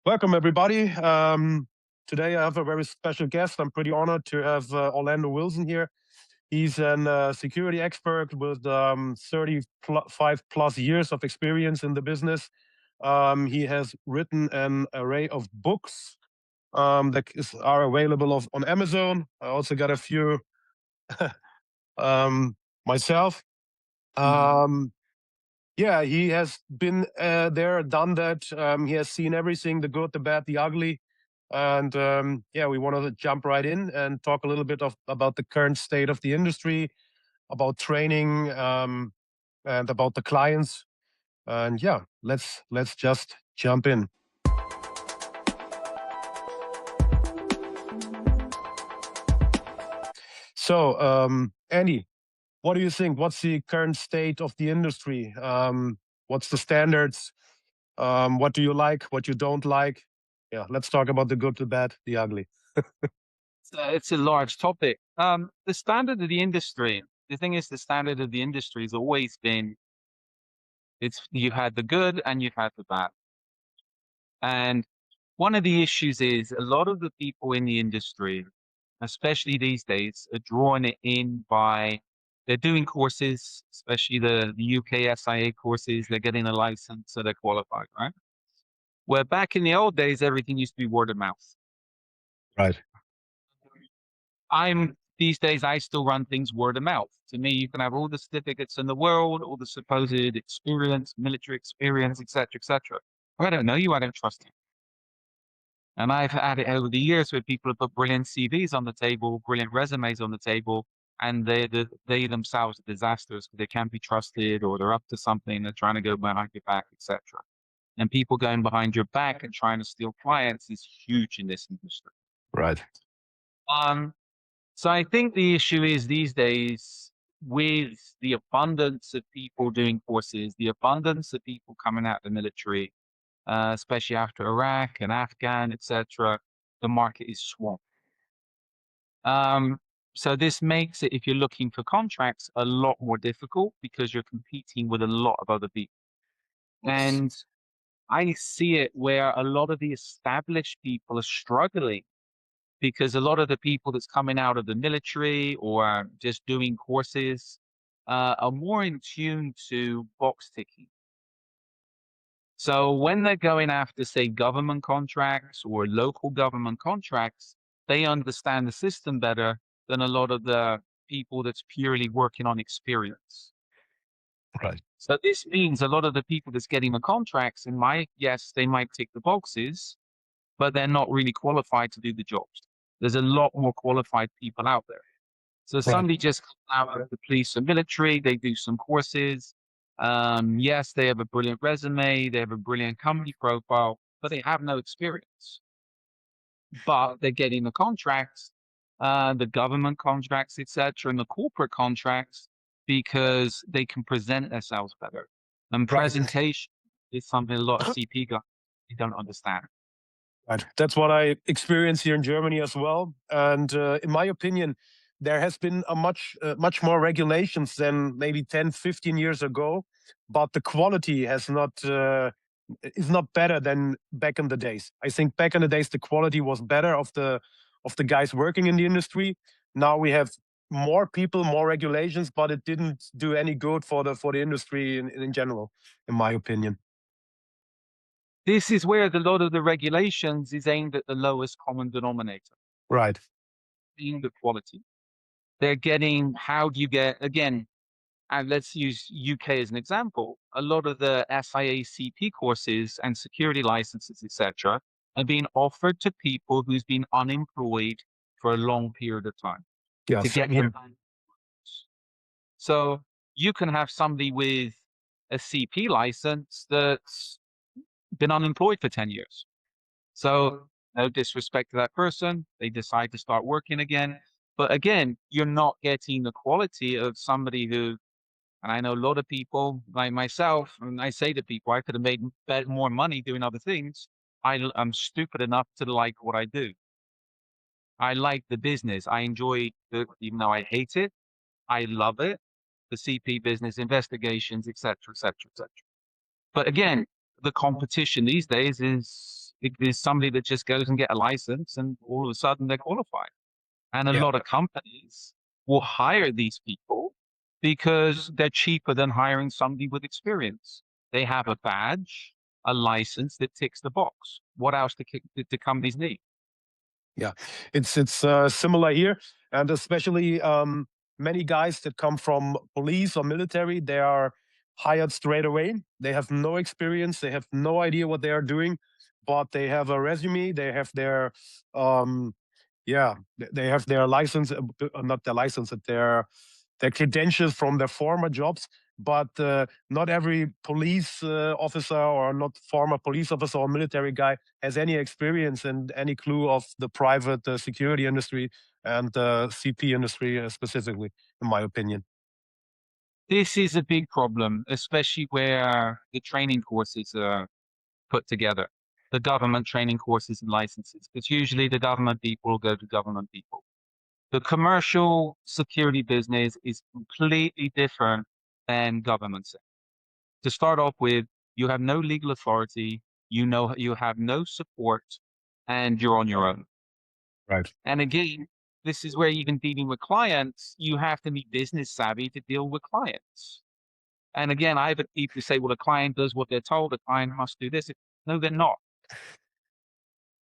Welcome, everybody. Today I have a very special guest. I'm pretty honored to have Orlando Wilson here. He's a security expert with 35 plus years of experience in the business. He has written an array of books are available on Amazon. I also got a few myself. Yeah, he has been there, done that. He has seen everything, the good, the bad, the ugly. And yeah, we want to jump right in and talk a little bit about the current state of the industry, about training, and about the clients. And yeah, let's just jump in. So, Andy, what do you think? What's the current state of the industry? What's the standards? What do you like? What you don't like? Yeah, let's talk about the good, the bad, the ugly. It's a large topic. The standard of the industry, the thing is, the standard of the industry has always been, you've had the good and you've had the bad. And one of the issues is a lot of the people in the industry, especially these days, are drawing it in by, they're doing courses, especially the UK SIA courses, they're getting a license, so they're qualified, right? Where back in the old days, everything used to be word of mouth. Right. These days, I still run things word of mouth. To me, you can have all the certificates in the world, all the supposed experience, military experience, etc., etc. I don't know you, I don't trust you. And I've had it over the years where people have put brilliant CVs on the table, brilliant resumes on the table, and they themselves are disasters because they can't be trusted, or they're up to something, they're trying to go behind your back, etc. And people going behind your back and trying to steal clients is huge in this industry. Right. So I think the issue is these days, with the abundance of people doing courses, the abundance of people coming out of the military, especially after Iraq and Afghan, etc., the market is swamped. So this makes it, if you're looking for contracts, a lot more difficult because you're competing with a lot of other people. And I see it where a lot of the established people are struggling because a lot of the people that's coming out of the military or just doing courses are more in tune to box ticking. So when they're going after, say, government contracts or local government contracts, they understand the system better than a lot of the people that's purely working on experience. Right. So this means a lot of the people that's getting the contracts, yes, they might tick the boxes, but they're not really qualified to do the jobs. There's a lot more qualified people out there. So somebody just comes out of the police or military, they do some courses. Yes, they have a brilliant resume, they have a brilliant company profile, but they have no experience. But they're getting the contracts, the government contracts, etc., and the corporate contracts because they can present themselves better. And presentation is something a lot of CP guys don't understand. Right. That's what I experience here in Germany as well. And in my opinion, there has been a much more regulations than maybe 10, 15 years ago, but the quality is not better than back in the days. I think back in the days, the quality was better of the guys working in the industry. Now we have more people, more regulations, but it didn't do any good for the industry in general, in my opinion. This is where a lot of the regulations is aimed at the lowest common denominator. Right. Being the quality. They're getting, how do you get, again, and let's use UK as an example, a lot of the SIA CP courses and security licenses, etc., are being offered to people who's been unemployed for a long period of time. Yeah, to get here. So you can have somebody with a CP license that's been unemployed for 10 years. So no disrespect to that person, they decide to start working again. But again, you're not getting the quality of somebody who, and I know a lot of people like myself, and I say to people, I could have made more money doing other things. I'm stupid enough to like what I do. I like the business. I enjoy even though I hate it, I love it. The CP business, investigations, etc., etc., etc. But again, the competition these days is There's somebody that just goes and get a license and all of a sudden they're qualified. And a Yeah. lot of companies will hire these people because they're cheaper than hiring somebody with experience. They have a badge, a license that ticks the box. What else do companies need? Yeah, it's similar here, and especially many guys that come from police or military, they are hired straight away. They have no experience, they have no idea what they are doing, but they have a resume, they have their yeah, they have their license, not their license, but their credentials from their former jobs. But not every police officer or not former police officer or military guy has any experience and any clue of the private security industry and the CP industry specifically, in my opinion. This is a big problem, especially where the training courses are put together, the government training courses and licenses, because usually the government people go to government people. The commercial security business is completely different than government sector. To start off with, you have no legal authority, you have no support, and you're on your own. Right. And again, this is where even dealing with clients, you have to be business savvy to deal with clients. And again, I've had people say, well, the client does what they're told, the client must do this. No, they're not.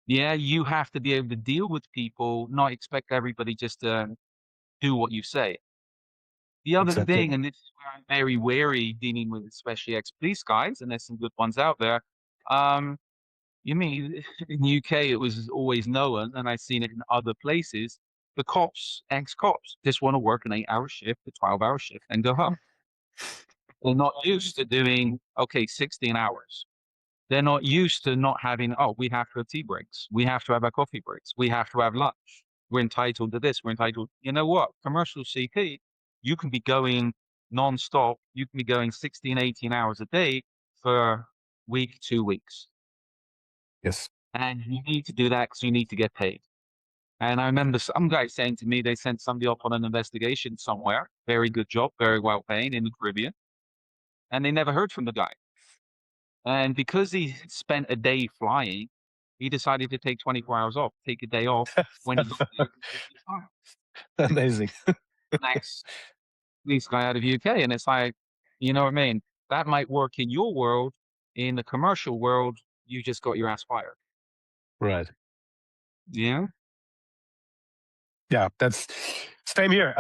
Yeah, you have to be able to deal with people, not expect everybody just to do what you say. The other Exactly. thing, and this is where I'm very wary dealing with especially ex-police guys, and there's some good ones out there. Um, you mean in the UK it was always known, and I've seen it in other places. The cops, ex-cops, just want to work an 8-hour shift, a 12-hour shift, and go home. They're not used to doing 16 hours. They're not used to not having, oh, we have to have tea breaks. We have to have our coffee breaks. We have to have lunch. We're entitled to this. We're entitled, you know what? Commercial CP, you can be going nonstop. You can be going 16, 18 hours a day for a week, 2 weeks. Yes. And you need to do that because you need to get paid. And I remember some guy saying to me, they sent somebody off on an investigation somewhere. Very good job, very well paying in the Caribbean. And they never heard from the guy. And because he spent a day flying, he decided to take 24 hours off, take a day off when he got there. Amazing. Next, this guy out of UK. And it's like, you know what I mean? That might work in your world. In the commercial world, you just got your ass fired. Right. Yeah. Yeah, that's same here.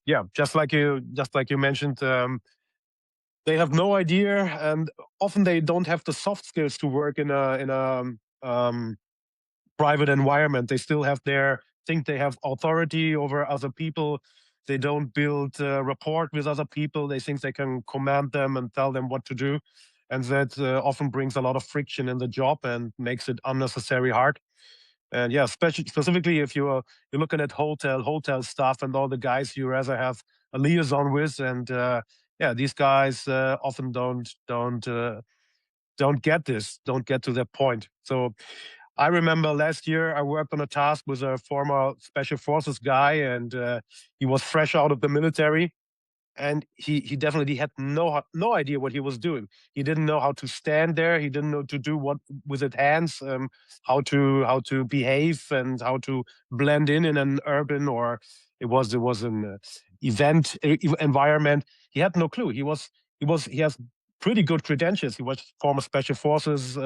Yeah, just like you mentioned, they have no idea, and often they don't have the soft skills to work in a private environment. They still have their think they have authority over other people. They don't build rapport with other people. They think they can command them and tell them what to do, and that often brings a lot of friction in the job and makes it unnecessary hard. And yeah, specifically if you're looking at hotel staff and all the guys you rather have a liaison with, and yeah, these guys often don't get this, don't get to that point. So I remember last year I worked on a task with a former special forces guy, and he was fresh out of the military, and he definitely had no idea what he was doing. He didn't know how to stand there. He didn't know to do what with his hands, how to behave and how to blend in an urban, or it was an event environment. He had no clue. He has pretty good credentials. He was former special forces,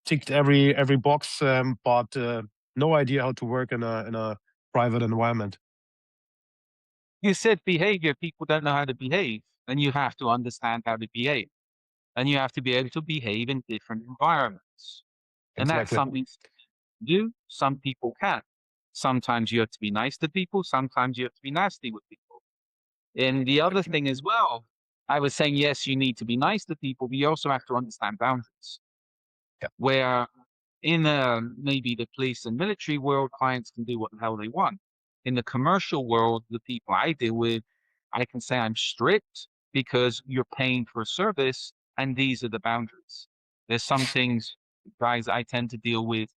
ticked every box, but no idea how to work in a private environment. You said behavior. People don't know how to behave, and you have to understand how to behave, and you have to be able to behave in different environments. And that's Exactly. something some people do, some people can't. Sometimes you have to be nice to people, sometimes you have to be nasty with people. And the other thing as well, I was saying, yes, you need to be nice to people, but you also have to understand boundaries. Yeah. Where in maybe the police and military world, clients can do what the hell they want. In the commercial world, the people I deal with, I can say I'm strict because you're paying for a service, and these are the boundaries. There's some things, guys, I tend to deal with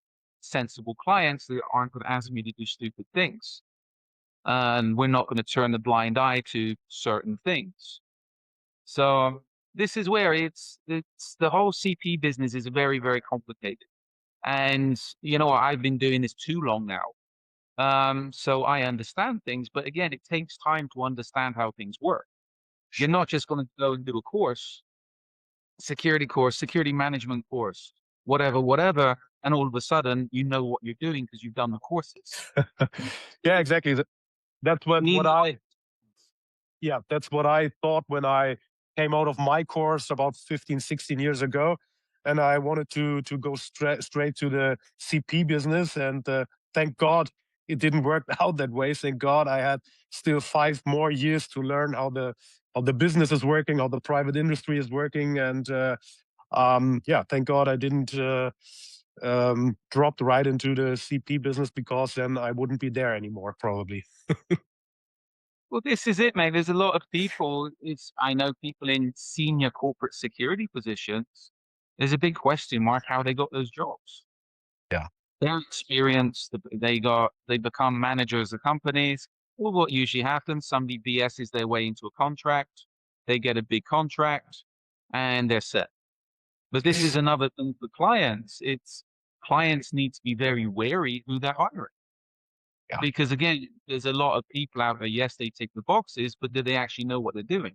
sensible clients that aren't going to ask me to do stupid things. And we're not going to turn a blind eye to certain things. So this is where it's the whole CP business is very, very complicated. And I've been doing this too long now. So I understand things, but again, it takes time to understand how things work. You're not just going to go and do a course, security management course, whatever, and all of a sudden you know what you're doing because you've done the courses. Yeah, exactly. That's You need what I knowledge. yeah, that's what I thought when I came out of my course about 15, 16 years ago. And I wanted to go straight to the CP business. And thank God it didn't work out that way. Thank God I had still 5 more years to learn how the business is working, how the private industry is working. And yeah, thank God I didn't drop right into the CP business, because then I wouldn't be there anymore, probably. Well, this is it, mate. There's a lot of people. I know people in senior corporate security positions. There's a big question mark how they got those jobs. Yeah. Their experience, they become managers of companies. Well, what usually happens, somebody BS's their way into a contract, they get a big contract, and they're set. But this is another thing for clients. It's clients need to be very wary who they're hiring. Yeah. Because again, there's a lot of people out there, yes, they tick the boxes, but do they actually know what they're doing?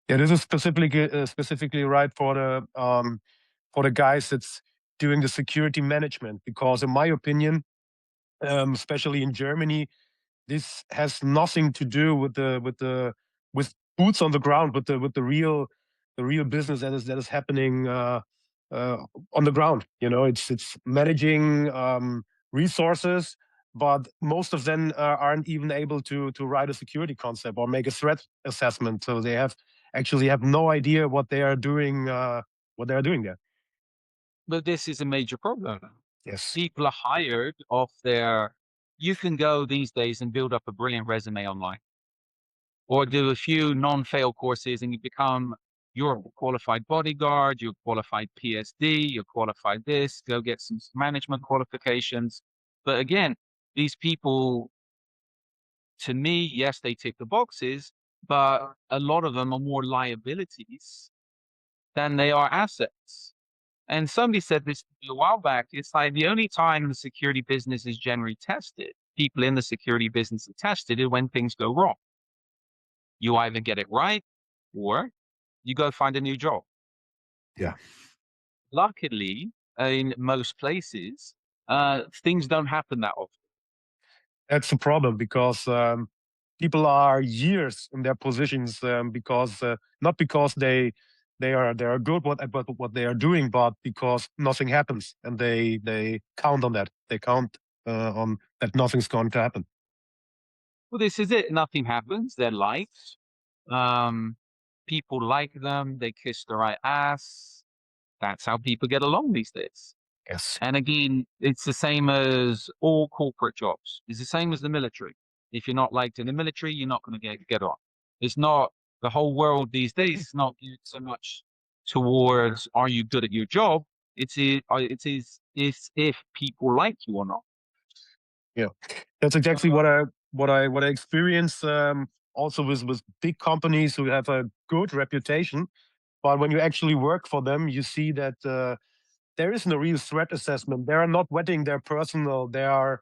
Yeah, this is specifically right for the guys that's doing the security management, because in my opinion, especially in Germany, this has nothing to do with with boots on the ground, with the real business that is happening uh, on the ground. You know, it's managing resources, but most of them aren't even able to write a security concept or make a threat assessment. So they actually have no idea what they are doing. What they are doing there. But this is a major problem. Yes. People are hired off their, you can go these days and build up a brilliant resume online or do a few non-fail courses and you're a qualified bodyguard, you're qualified PSD, you're qualified this, go get some management qualifications. But again, these people, to me, yes, they tick the boxes, but a lot of them are more liabilities than they are assets. And somebody said this a while back. It's like the only time the security business is generally tested, people in the security business are tested, is when things go wrong. You either get it right or you go find a new job. Yeah. Luckily, in most places, things don't happen that often. That's the problem, because people are years in their positions, because not because they are good at what they are doing, but because nothing happens, and they count on that. They count on that nothing's going to happen. Well, this is it. Nothing happens. They're liked. Um, People like them. They kiss the right ass. That's how people get along these days. Yes. And again, it's the same as all corporate jobs. It's the same as the military. If you're not liked in the military, you're not going to get on. It's not the whole world these days. It's not geared so much towards are you good at your job. It's if people like you or not. Yeah, that's exactly what I experience. Also with big companies who have a good reputation, but when you actually work for them, you see that there isn't a real threat assessment. They are not vetting their personnel. They're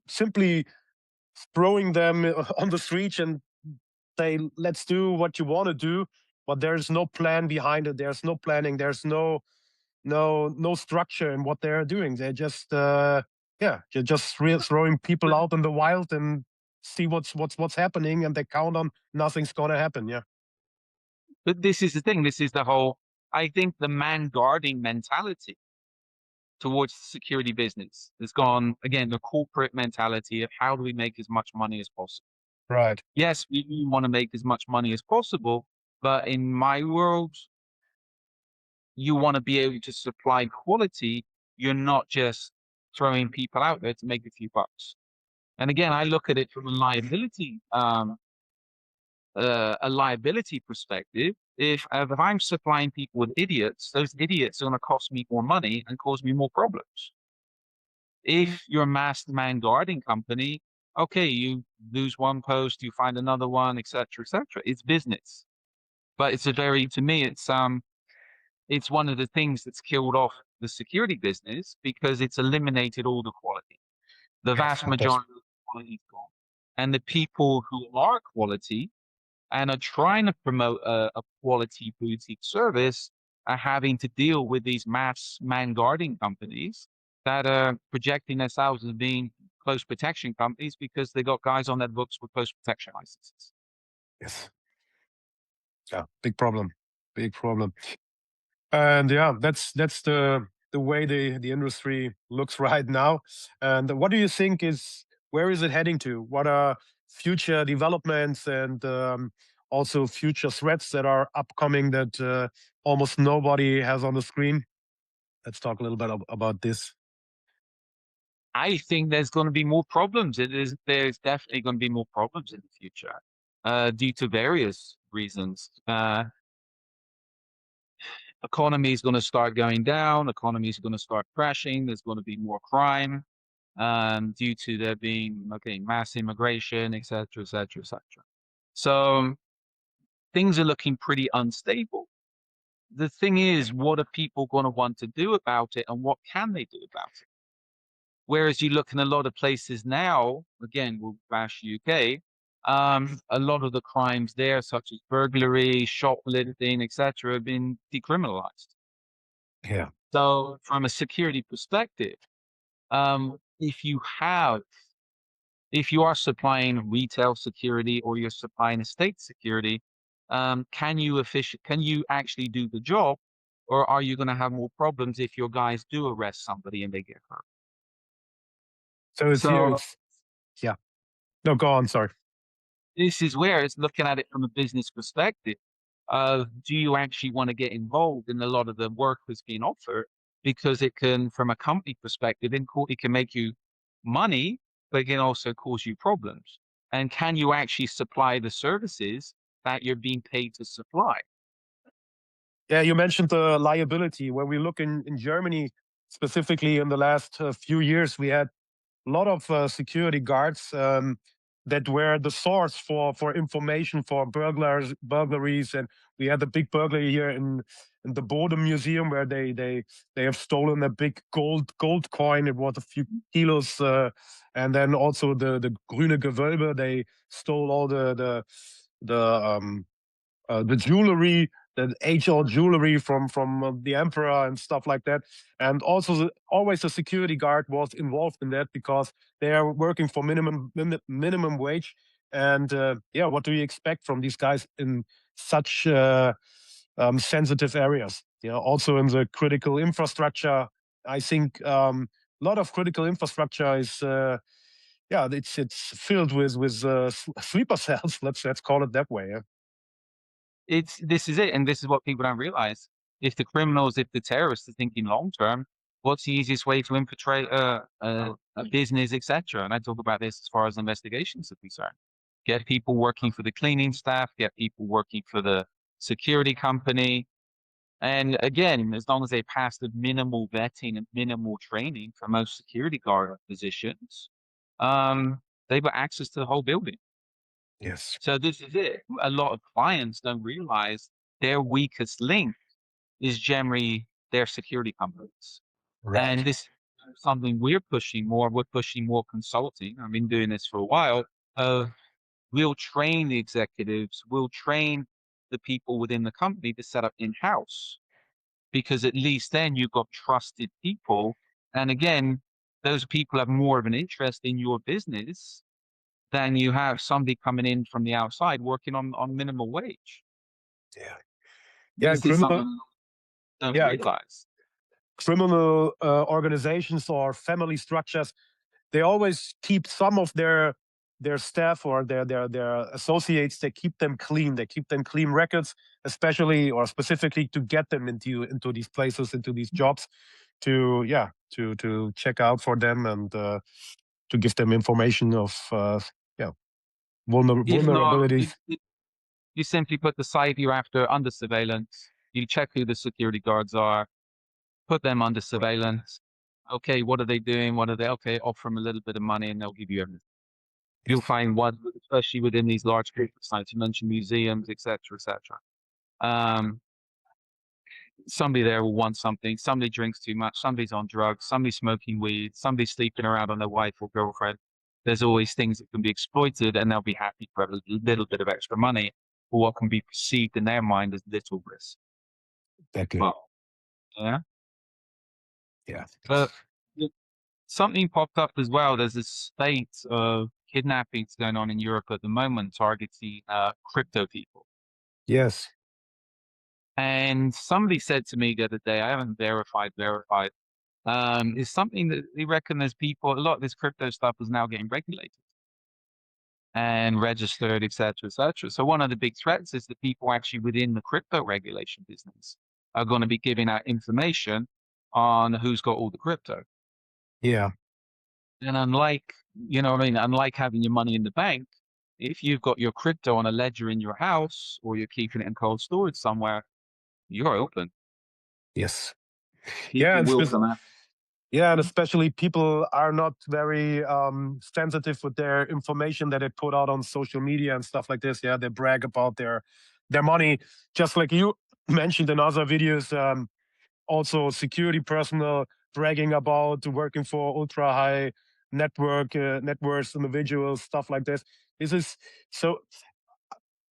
simply throwing them on the street and say, let's do what you want to do, but there's no plan behind it. There's no planning. There's no structure in what they're doing. They're just yeah, you're just throwing people out in the wild and see what's happening, and they count on nothing's gonna happen. Yeah. But this is the thing. This is the whole, I think the man guarding mentality towards the security business has gone, again, the corporate mentality of how do we make as much money as possible? Right. Yes, we do want to make as much money as possible, but in my world, you want to be able to supply quality. You're not just throwing people out there to make a few bucks. And again, I look at it from a liability perspective. If I'm supplying people with idiots, those idiots are going to cost me more money and cause me more problems. If you're a masked man guarding company, okay, you lose one post, you find another one, etc., etc. It's business, but to me, it's one of the things that's killed off the security business because it's eliminated all the quality. The Yes, vast majority of the quality is gone. And the people who are quality and are trying to promote a quality boutique service are having to deal with these mass man guarding companies that are projecting themselves as being close protection companies because they got guys on their books with close protection licenses. yes, yeah, big problem, big problem. And yeah, that's the way the industry looks right now. And what do you think is where is it heading to? What are future developments and also future threats that are upcoming that almost nobody has on the screen? Let's talk a little bit about this. I think there's going to be more problems. There's definitely going to be more problems in the future due to various reasons. Economy is going to start going down. Economy is going to start crashing. There's going to be more crime due to there being mass immigration, etc., etc., etc. So things are looking pretty unstable. The thing is, what are people going to want to do about it, and what can they do about it? Whereas you look in a lot of places now, again, we'll bash UK, a lot of the crimes there, such as burglary, shoplifting, etc., have been decriminalized. Yeah. So from a security perspective, if you are supplying retail security or you're supplying estate security, can you actually do the job, or are you going to have more problems if your guys do arrest somebody and they get hurt? So it's here. So It's yeah. No, go on. Sorry. this is where it's looking at it from a business perspective. Do you actually want to get involved in a lot of the work that's being offered? Because it can, from a company perspective, it can make you money, but it can also cause you problems. And can you actually supply the services that you're being paid to supply? Yeah, you mentioned the liability. When we look in Germany, specifically in the last few years, we had a lot of security guards that were the source for information for burglaries, and we had a big burglary here in the Bode Museum where they have stolen a big gold coin. It was a few kilos, and then also the Grüne Gewölbe. They stole all the jewelry, the age-old jewelry from the emperor and stuff like that. And also, always the security guard was involved in that because they are working for minimum wage. And yeah, what do you expect from these guys in such sensitive areas? Yeah, also in the critical infrastructure, I think a lot of critical infrastructure is. Yeah, it's filled with sleeper cells. Let's call it that way. Yeah? This is it, and this is what people don't realize. If the terrorists are thinking long term, what's the easiest way to infiltrate a business, etc.? And I talk about this as far as investigations are concerned. Get people working for the cleaning staff, get people working for the security company. And again, as long as they pass the minimal vetting and minimal training for most security guard positions, they've got access to the whole building. Yes. So this is it. A lot of clients don't realize their weakest link is generally their security companies. And Right. this is something we're pushing more. We're pushing more consulting. I've been doing this for a while. We'll train the executives, we'll train the people within the company to set up in-house, because at least then you've got trusted people. And again, those people have more of an interest in your business than you have somebody coming in from the outside working on minimum wage. Yeah. Yeah. This is something you don't Yeah. realize. Criminal organizations or family structures, they always keep some of their staff or their associates. They keep them clean. They keep them clean records, especially or specifically to get them into these places, into these jobs, to yeah to check out for them and to give them information of yeah If not, vulnerabilities. you simply put the site you're after under surveillance. You check who the security guards are, put them under surveillance. Okay, what are they doing? What are they? Okay, offer them a little bit of money and they'll give you everything. You'll Yes. find one, especially within these large corporate sites. You mentioned museums, etc., etc. Um, somebody there will want something. Somebody drinks too much. Somebody's on drugs. Somebody's smoking weed. Somebody's sleeping around on their wife or girlfriend. There's always things that can be exploited, and they'll be happy for a little bit of extra money for what can be perceived in their mind as little risk. Exactly. But yeah, Yeah. but y- something popped up as well. There's a spate of kidnappings going on in Europe at the moment, targeting crypto people. Yes. And somebody said to me the other day, I haven't verified, is something that they reckon there's people, a lot of this crypto stuff is now getting regulated and registered, et cetera, et cetera. So one of the big threats is that people actually within the crypto regulation business are going to be giving out information on who's got all the crypto. Yeah. And unlike, unlike having your money in the bank, if you've got your crypto on a ledger in your house or you're keeping it in cold storage somewhere, you're open. Yes. Yeah. People will come after. Yeah, and especially people are not very sensitive with their information that they put out on social media and stuff like this. Yeah, they brag about their money, just like you mentioned in other videos. Also, security personnel bragging about working for ultra high net worth individuals, stuff like this. This is so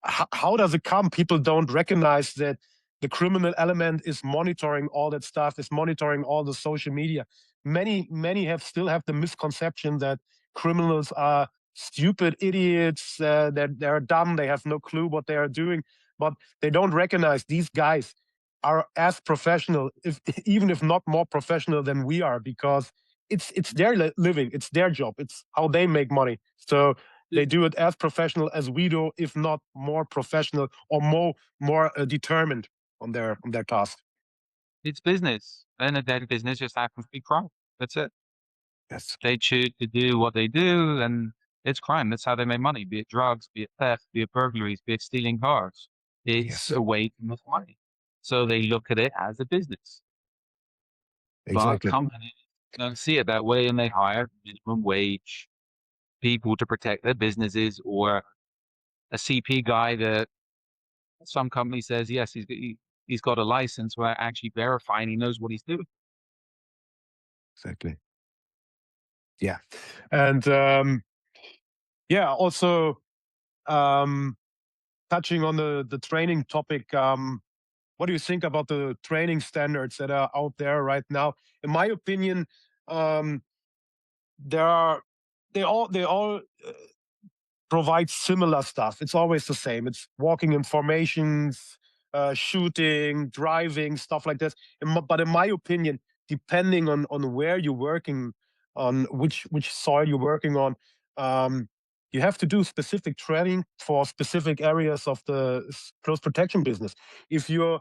how does it come? People don't recognize that the criminal element is monitoring all that stuff, is monitoring all the social media. Many have still have the misconception that criminals are stupid idiots, that they're dumb, they have no clue what they are doing, but they don't recognize these guys are as professional, if even if not more professional than we are, because it's their living, it's their job, it's how they make money. So they do it as professional as we do, if not more professional or more determined on their task. It's business, and that business just happens to be crime. That's it. Yes. They choose to do what they do, and it's crime. That's how they make money, be it drugs, be it theft, be it burglaries, be it stealing cars. It's Yes. a way to make money. So they look at it as a business. But Exactly. companies don't see it that way, and they hire minimum wage people to protect their businesses, or a CP guy that some company says, yes, he's got a license, where actually verifying he knows what he's doing. Exactly. Yeah. And yeah, also um, touching on the training topic. What do you think about the training standards that are out there right now? In my opinion, um, there are they all provide similar stuff. It's always the same. It's walking in formations, shooting, driving, stuff like this. But in my opinion, depending on where you're working, on which soil you're working on, you have to do specific training for specific areas of the close protection business. If you're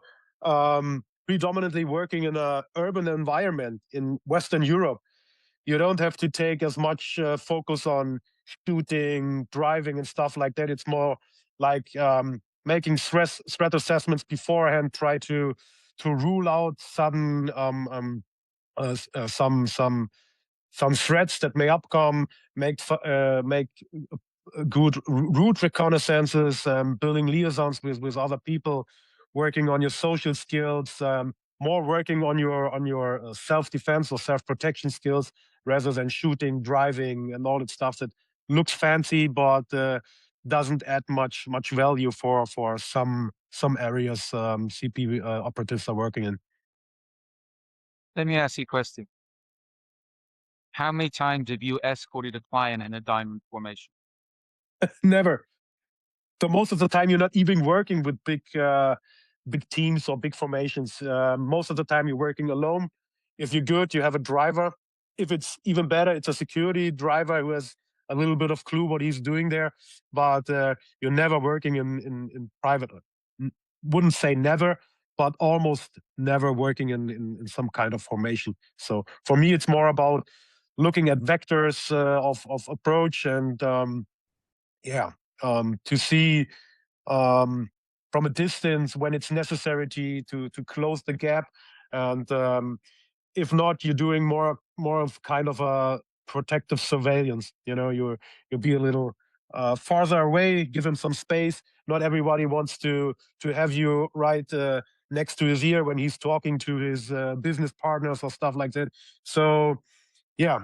predominantly working in a urban environment in Western Europe, you don't have to take as much focus on shooting, driving, and stuff like that. It's more like making threat assessments beforehand, try to rule out sudden some threats that may upcome, make good route reconnaissances, building liaisons with other people, working on your social skills, more working on your self defense or self protection skills rather than shooting, driving, and all that stuff that looks fancy but doesn't add much value for some areas CP operatives are working in. Let me ask you a question. How many times have you escorted a client in a diamond formation? Never. So most of the time, you're not even working with big teams or big formations. Most of the time, you're working alone. If you're good, you have a driver. If it's even better, it's a security driver who has a little bit of clue what he's doing there. But you're never working in private. Wouldn't say never, but almost never working in some kind of formation. So for me, it's more about looking at vectors of approach and yeah, to see from a distance when it's necessary to close the gap, and if not, you're doing more of kind of a protective surveillance. You know, you'll be a little farther away, give them some space. Not everybody wants to have you right next to his ear when he's talking to his business partners or stuff like that. So yeah,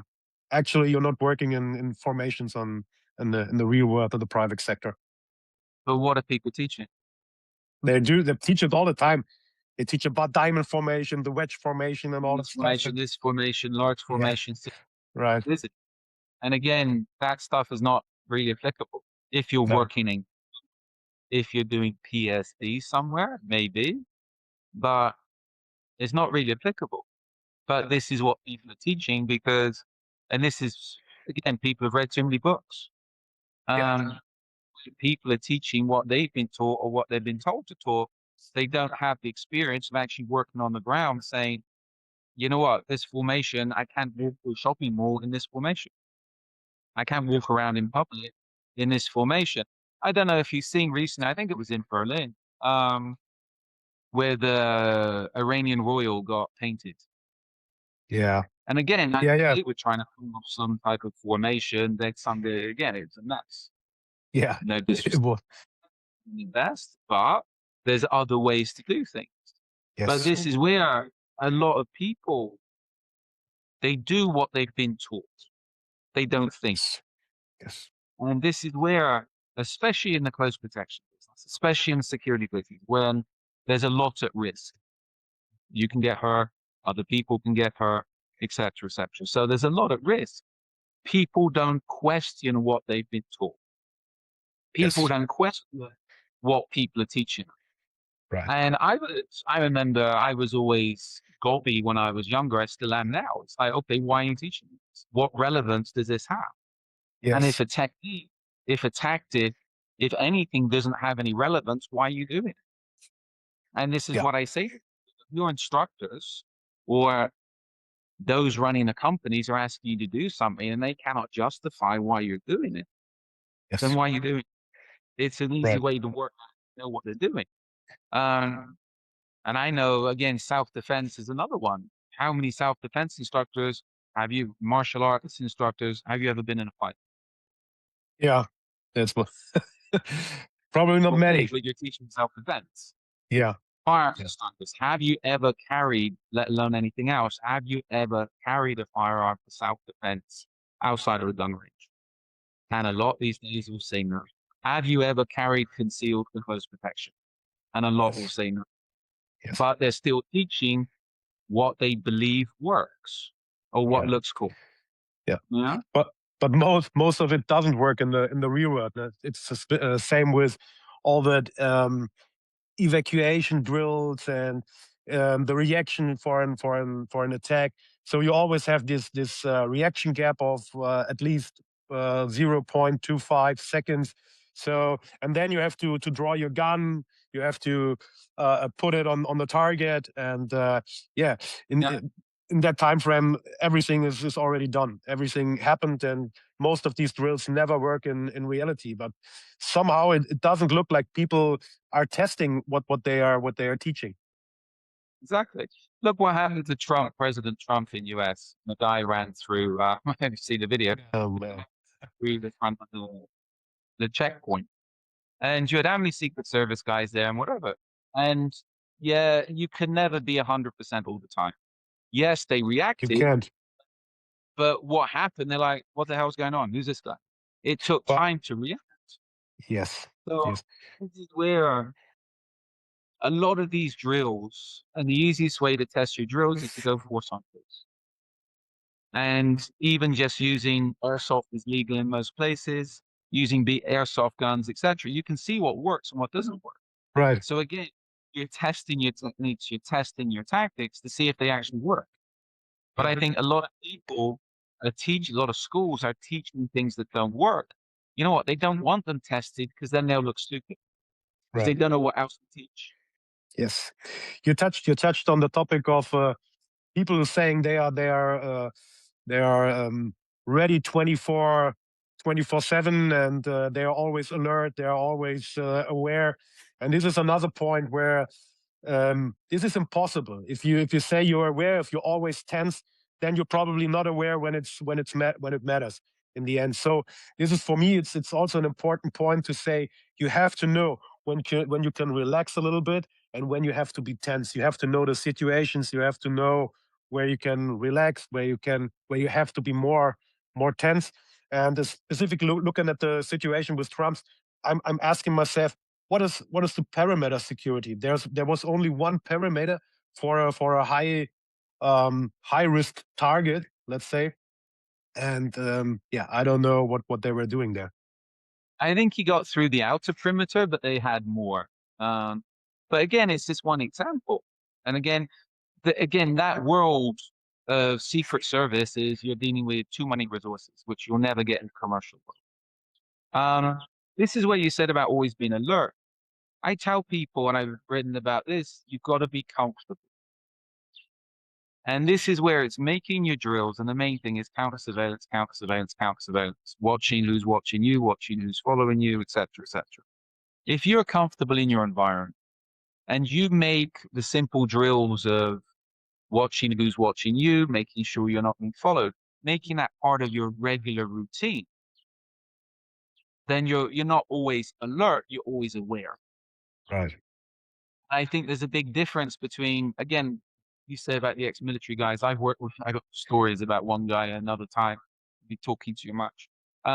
actually, you're not working in formations in the real world of the private sector. But what are people teaching? They teach it all the time. They teach about diamond formation, the wedge formation, and all that stuff. This formation, large formation. Right. Is it? And again, that stuff is not really applicable. If you're No. working in, if you're doing PSD somewhere, maybe, but it's not really applicable. But this is what people are teaching because, and this is, again, people have read too many books. People are teaching what they've been taught or what they've been told to taught. They don't have the experience of actually working on the ground saying, you know what, this formation, I can't walk to a shopping mall in this formation. I can't walk around in public in this formation. I don't know if you've seen recently, I think it was in Berlin, where the Iranian royal got painted. Yeah. And again, Yeah. they were trying to pull off some type of formation that someday, again, it's a mess. Yeah. No It disrespect was. the best, but there's other ways to do things. But Yes. this is where a lot of people, they do what they've been taught. They don't think. Yes. And this is where, especially in the close protection business, especially in security business, when there's a lot at risk, you can get hurt, other people can get hurt, etc., etc. So there's a lot at risk. People don't question what they've been taught. People Yes. don't question what people are teaching. Right. And I remember I was always gobby when I was younger. I still am now. It's like, okay, why are you teaching this? What relevance does this have? And Yes. if a tactic, if anything doesn't have any relevance, why are you doing it? And this is Yeah. what I say. Your instructors or those running the companies are asking you to do something and they cannot justify why you're doing it. Then Yes. why are you doing it? It's an easy Right. way to work out, know what they're doing. And I know, again, self-defense is another one. How many self-defense instructors have you, martial arts instructors, have you ever been in a fight? Yeah. That's what. Probably not Okay, many. but you're teaching self-defense. Yeah. Firearms Yeah. instructors, have you ever carried, let alone anything else, have you ever carried a firearm for self-defense outside of a gun range? And a lot these days will say no. Have you ever carried concealed for close protection? And a lot will Yes. say no. Yes. But they're still teaching what they believe works or what Yeah. looks cool. Yeah. Yeah. But most of it doesn't work in the real world. It's the same with all that evacuation drills and the reaction for an attack. So you always have this reaction gap of at least 0.25 seconds. So and then you have to draw your gun. You have to put it on the target, and yeah, in, Yeah. in in that time frame, everything is already done. Everything happened, and most of these drills never work in reality. But somehow it doesn't look like people are testing what they are teaching. Exactly. Look what happened to Trump, President Trump in US. The guy ran through, I haven't seen the video, Man. through the front of the checkpoint. And you had how many Secret Service guys there and whatever. And yeah, you can never be 100% all the time. Yes, they You reacted, can't. but what happened? They're like, what the hell's going on? Who's this guy? It took But time to react. yes, So yes, this is where a lot of these drills, and the easiest way to test your drills is to go force hunters. And even just using airsoft is legal in most places, using airsoft guns, etc. You can see what works and what doesn't work. right, So again, you're testing your techniques, you're testing your tactics to see if they actually work. But I think a lot of people a lot of schools are teaching things that don't work. You know what? They don't want them tested because then they'll look stupid because they right. don't know what else to teach. Yes, you touched on the topic of people saying they are ready 24/7, and they are always alert, they are always aware. And this is another point where this is impossible. If you say you're aware, if you're always tense, then you're probably not aware when it matters in the end. So this is, for me, it's also an important point to say you have to know when you can relax a little bit, and when you have to be tense. You have to know the situations. You have to know where you can relax, where you have to be more tense. And specifically looking at the situation with Trump's, I'm asking myself, what is the parameter security? There was only one parameter for a high risk target, let's say. And yeah, I don't know what they were doing there. I think he got through the outer perimeter, but they had more. But again, it's just one example. And again, that world of secret service is you're dealing with too many resources, which you'll never get in commercial world. This is what you said about always being alert. I tell people, and I've written about this, you've got to be comfortable. And this is where it's making your drills, and the main thing is counter surveillance, counter surveillance, counter surveillance, watching who's watching you, watching who's following you, etc., etc. If you're comfortable in your environment and you make the simple drills of watching who's watching you, making sure you're not being followed, making that part of your regular routine, then you're not always alert, you're always aware. Right. I think there's a big difference between, again, you said about the ex-military guys. I got stories about one guy another time, be talking too much.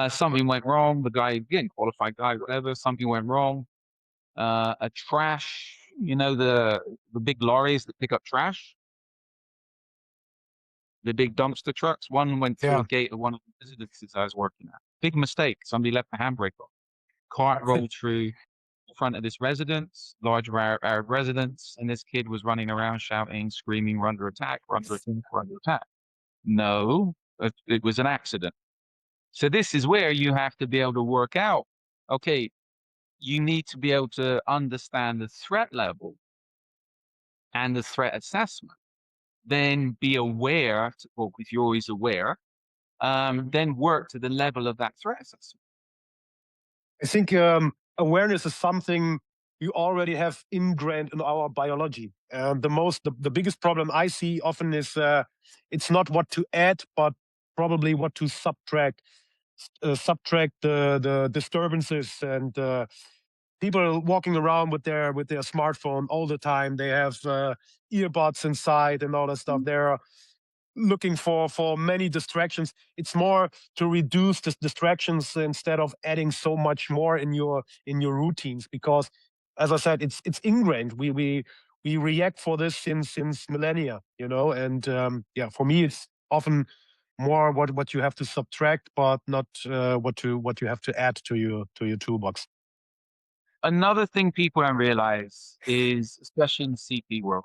Something went wrong. The guy, again, qualified guy, whatever, something went wrong. A trash, the big lorries that pick up trash, the big dumpster trucks. One went through a Yeah. gate of one of the residences I was working at. Big mistake. Somebody left the handbrake on. Cart rolled through the front of this residence, large Arab residence, and this kid was running around shouting, screaming, "We're under attack, we're under attack, we're under attack." No, it was an accident. So this is where you have to be able to work out, okay, you need to be able to understand the threat level and the threat assessment. Then be aware, well, if you're always aware, then work to the level of that threat assessment. I think awareness is something you already have ingrained in our biology. And the biggest problem I see often is it's not what to add, but probably what to subtract. Subtract the disturbances and people walking around with their smartphone all the time. They have earbuds inside and all that stuff. They're looking for many distractions. It's more to reduce the distractions instead of adding so much more in your routines, because as I said, it's ingrained. We react for this since millennia, and yeah, for me it's often more what you have to subtract, but not what you have to add to your toolbox. Another thing people don't realize is, especially in the CP world,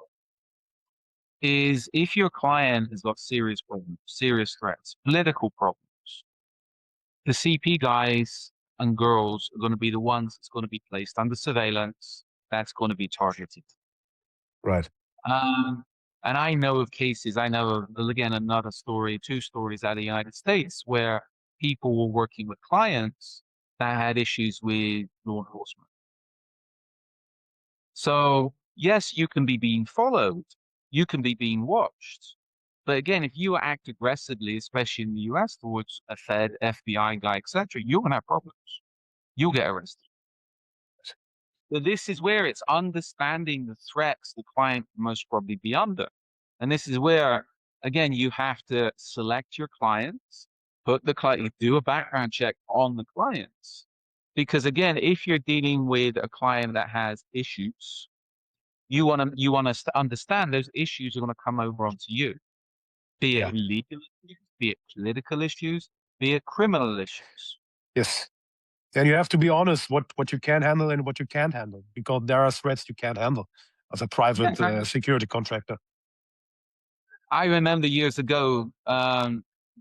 is if your client has got serious problems, serious threats, political problems, the CP guys and girls are going to be the ones that's going to be placed under surveillance, that's going to be targeted. Right. Um, and I know of cases, I know of, again, another story, two stories out of the United States where people were working with clients that had issues with law enforcement. So, yes, you can be being followed, you can be being watched. But again, if you act aggressively, especially in the US, towards a Fed, FBI guy, etc., you're going to have problems. You'll get arrested. So this is where it's understanding the threats the client most probably be under. And this is where, again, you have to select your clients, put the client, do a background check on the clients. Because again, if you're dealing with a client that has issues, you want us to understand those issues are going to come over onto you, be it Yeah. legal issues, be it political issues, be it criminal issues. Yes. And you have to be honest what you can handle and what you can't handle, because there are threats you can't handle as a Yeah, private exactly. security contractor. I remember years ago,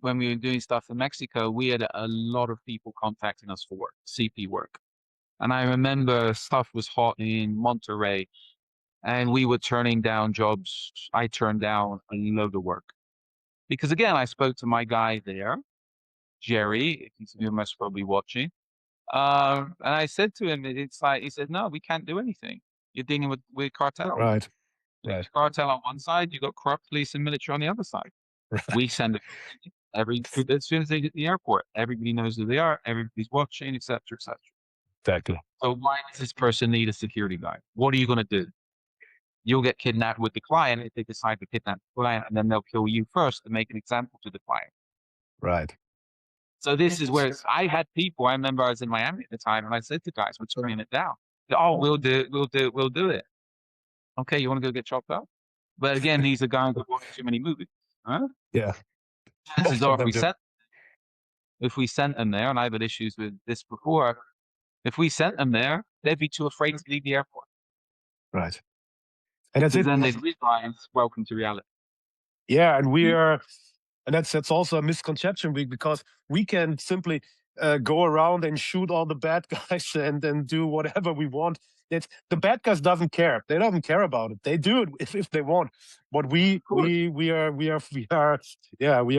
when we were doing stuff in Mexico, we had a lot of people contacting us for work, CP work. And I remember stuff was hot in Monterrey, and we were turning down jobs. I turned down a load of work because, again, I spoke to my guy there, Jerry. You're most probably watching. And I said to him, it's like, he said, "No, we can't do anything. You're dealing with cartels. Right. There's Right. cartel on one side, you've got corrupt police and military on the other side. Right. We send it as soon as they get to the airport, everybody knows who they are, everybody's watching, etc., etc. Exactly. So why does this person need a security guard? What are you going to do? You'll get kidnapped with the client if they decide to kidnap the client, and then they'll kill you first to make an example to the client. Right. So this is where I had people. I remember I was in Miami at the time, and I said to guys, "We're turning it down." Oh, we'll do it. We'll do it. We'll do it. Okay, you want to go get chopped up? But again, these are guys that watch too many movies. Huh? Yeah. Chances Most are, of them do. if we sent them there, and I've had issues with this before, if we sent them there, they'd be too afraid to leave the airport. Right. And that's Because it. then they'd realize, welcome to reality. Yeah, and that's also a misconception because we can simply go around and shoot all the bad guys and do whatever we want. It's the bad guys doesn't care. They don't care about it. They do it if they want. But we are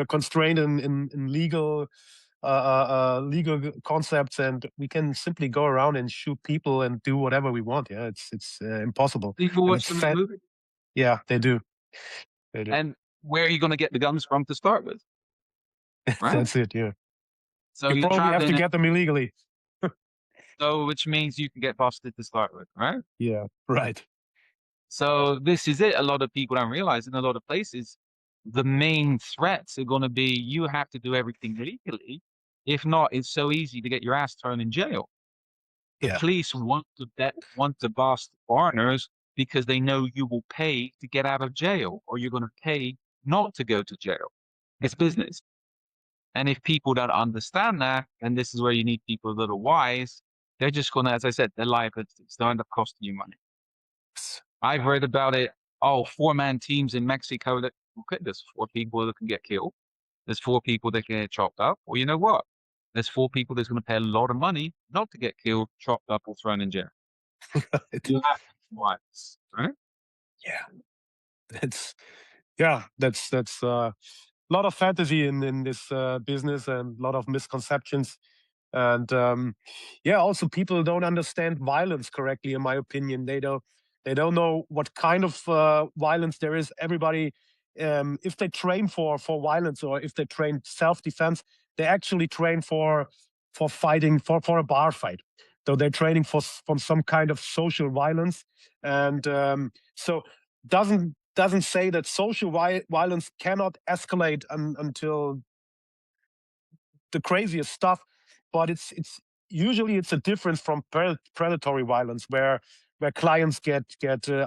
constrained in legal legal concepts, and we can simply go around and shoot people and do whatever we want. Yeah, it's impossible. People And watch it's too many movies. Yeah, they do. They do. And where are you going to get the guns from to start with? Right? That's it. Yeah. So You you're probably have to traveling, get them illegally. so which means you can get busted to start with, right? Yeah, right. So this is it. A lot of people don't realize in a lot of places, the main threats are going to be you have to do everything legally. If not, it's so easy to get your ass thrown in jail. The Yeah. police want to bust foreigners because they know you will pay to get out of jail, or you're going to pay not to go to jail. It's business. And if people don't understand that, and this is where you need people a little wise, they're just going to, as I said, their liabilities. They'll end up costing you money. I've read about it. Oh, 4-man teams in Mexico that, okay, there's 4 people that can get killed. There's 4 people that can get chopped up. Or you know what? There's 4 people that's going to pay a lot of money not to get killed, chopped up, or thrown in jail. You have to be wise, right? Yeah. That's a lot of fantasy in this business and a lot of misconceptions. And also people don't understand violence correctly, in my opinion. They don't know what kind of violence there is. Everybody, if they train for violence, or if they train self-defense, they actually train for fighting for a bar fight. So they're training for some kind of social violence. And so doesn't say that social violence cannot escalate until the craziest stuff, but it's usually it's a difference from predatory violence, where clients get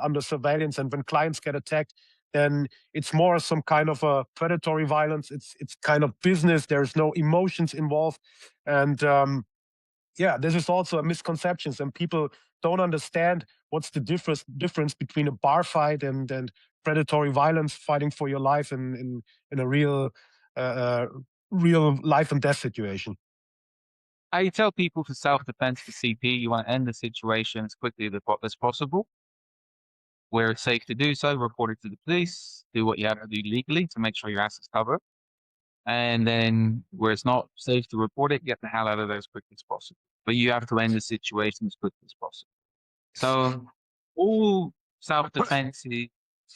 under surveillance, and when clients get attacked, then it's more some kind of a predatory violence. It's kind of business. There's no emotions involved, and this is also a misconception, and people don't understand what's the difference between a bar fight and predatory violence, fighting for your life in a real real life and death situation. I tell people for self-defense, for CP, you want to end the situation as quickly as possible. Where it's safe to do so, report it to the police, do what you have to do legally to make sure your ass is covered. And then where it's not safe to report it, get the hell out of there as quickly as possible. But you have to end the situation as quickly as possible. So all self-defense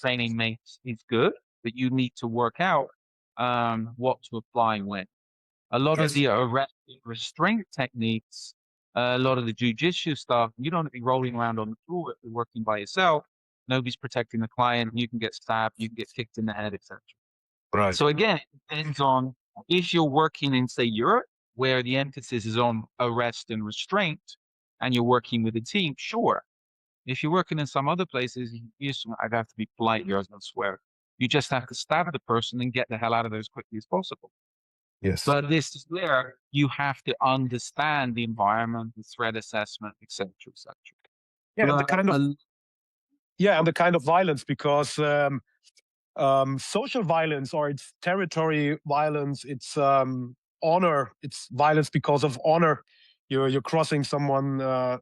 training makes is good, but you need to work out what to apply when. A lot of the arrest restraint techniques, a lot of the jujitsu stuff, you don't have to be rolling around on the floor if you're working by yourself. Nobody's protecting the client. You can get stabbed, you can get kicked in the head, etc. Right. So again, it depends on if you're working in, say, Europe, where the emphasis is on arrest and restraint, and you're working with a team, sure. If you're working in some other places, I'd have to be polite here, I was going to swear. You just have to stab the person and get the hell out of there as quickly as possible. Yes. But this is where you have to understand the environment, the threat assessment, etc., etc. Yeah, and the kind of and the kind of violence, because social violence, or it's territory violence, it's honor, it's violence because of honor. You're crossing someone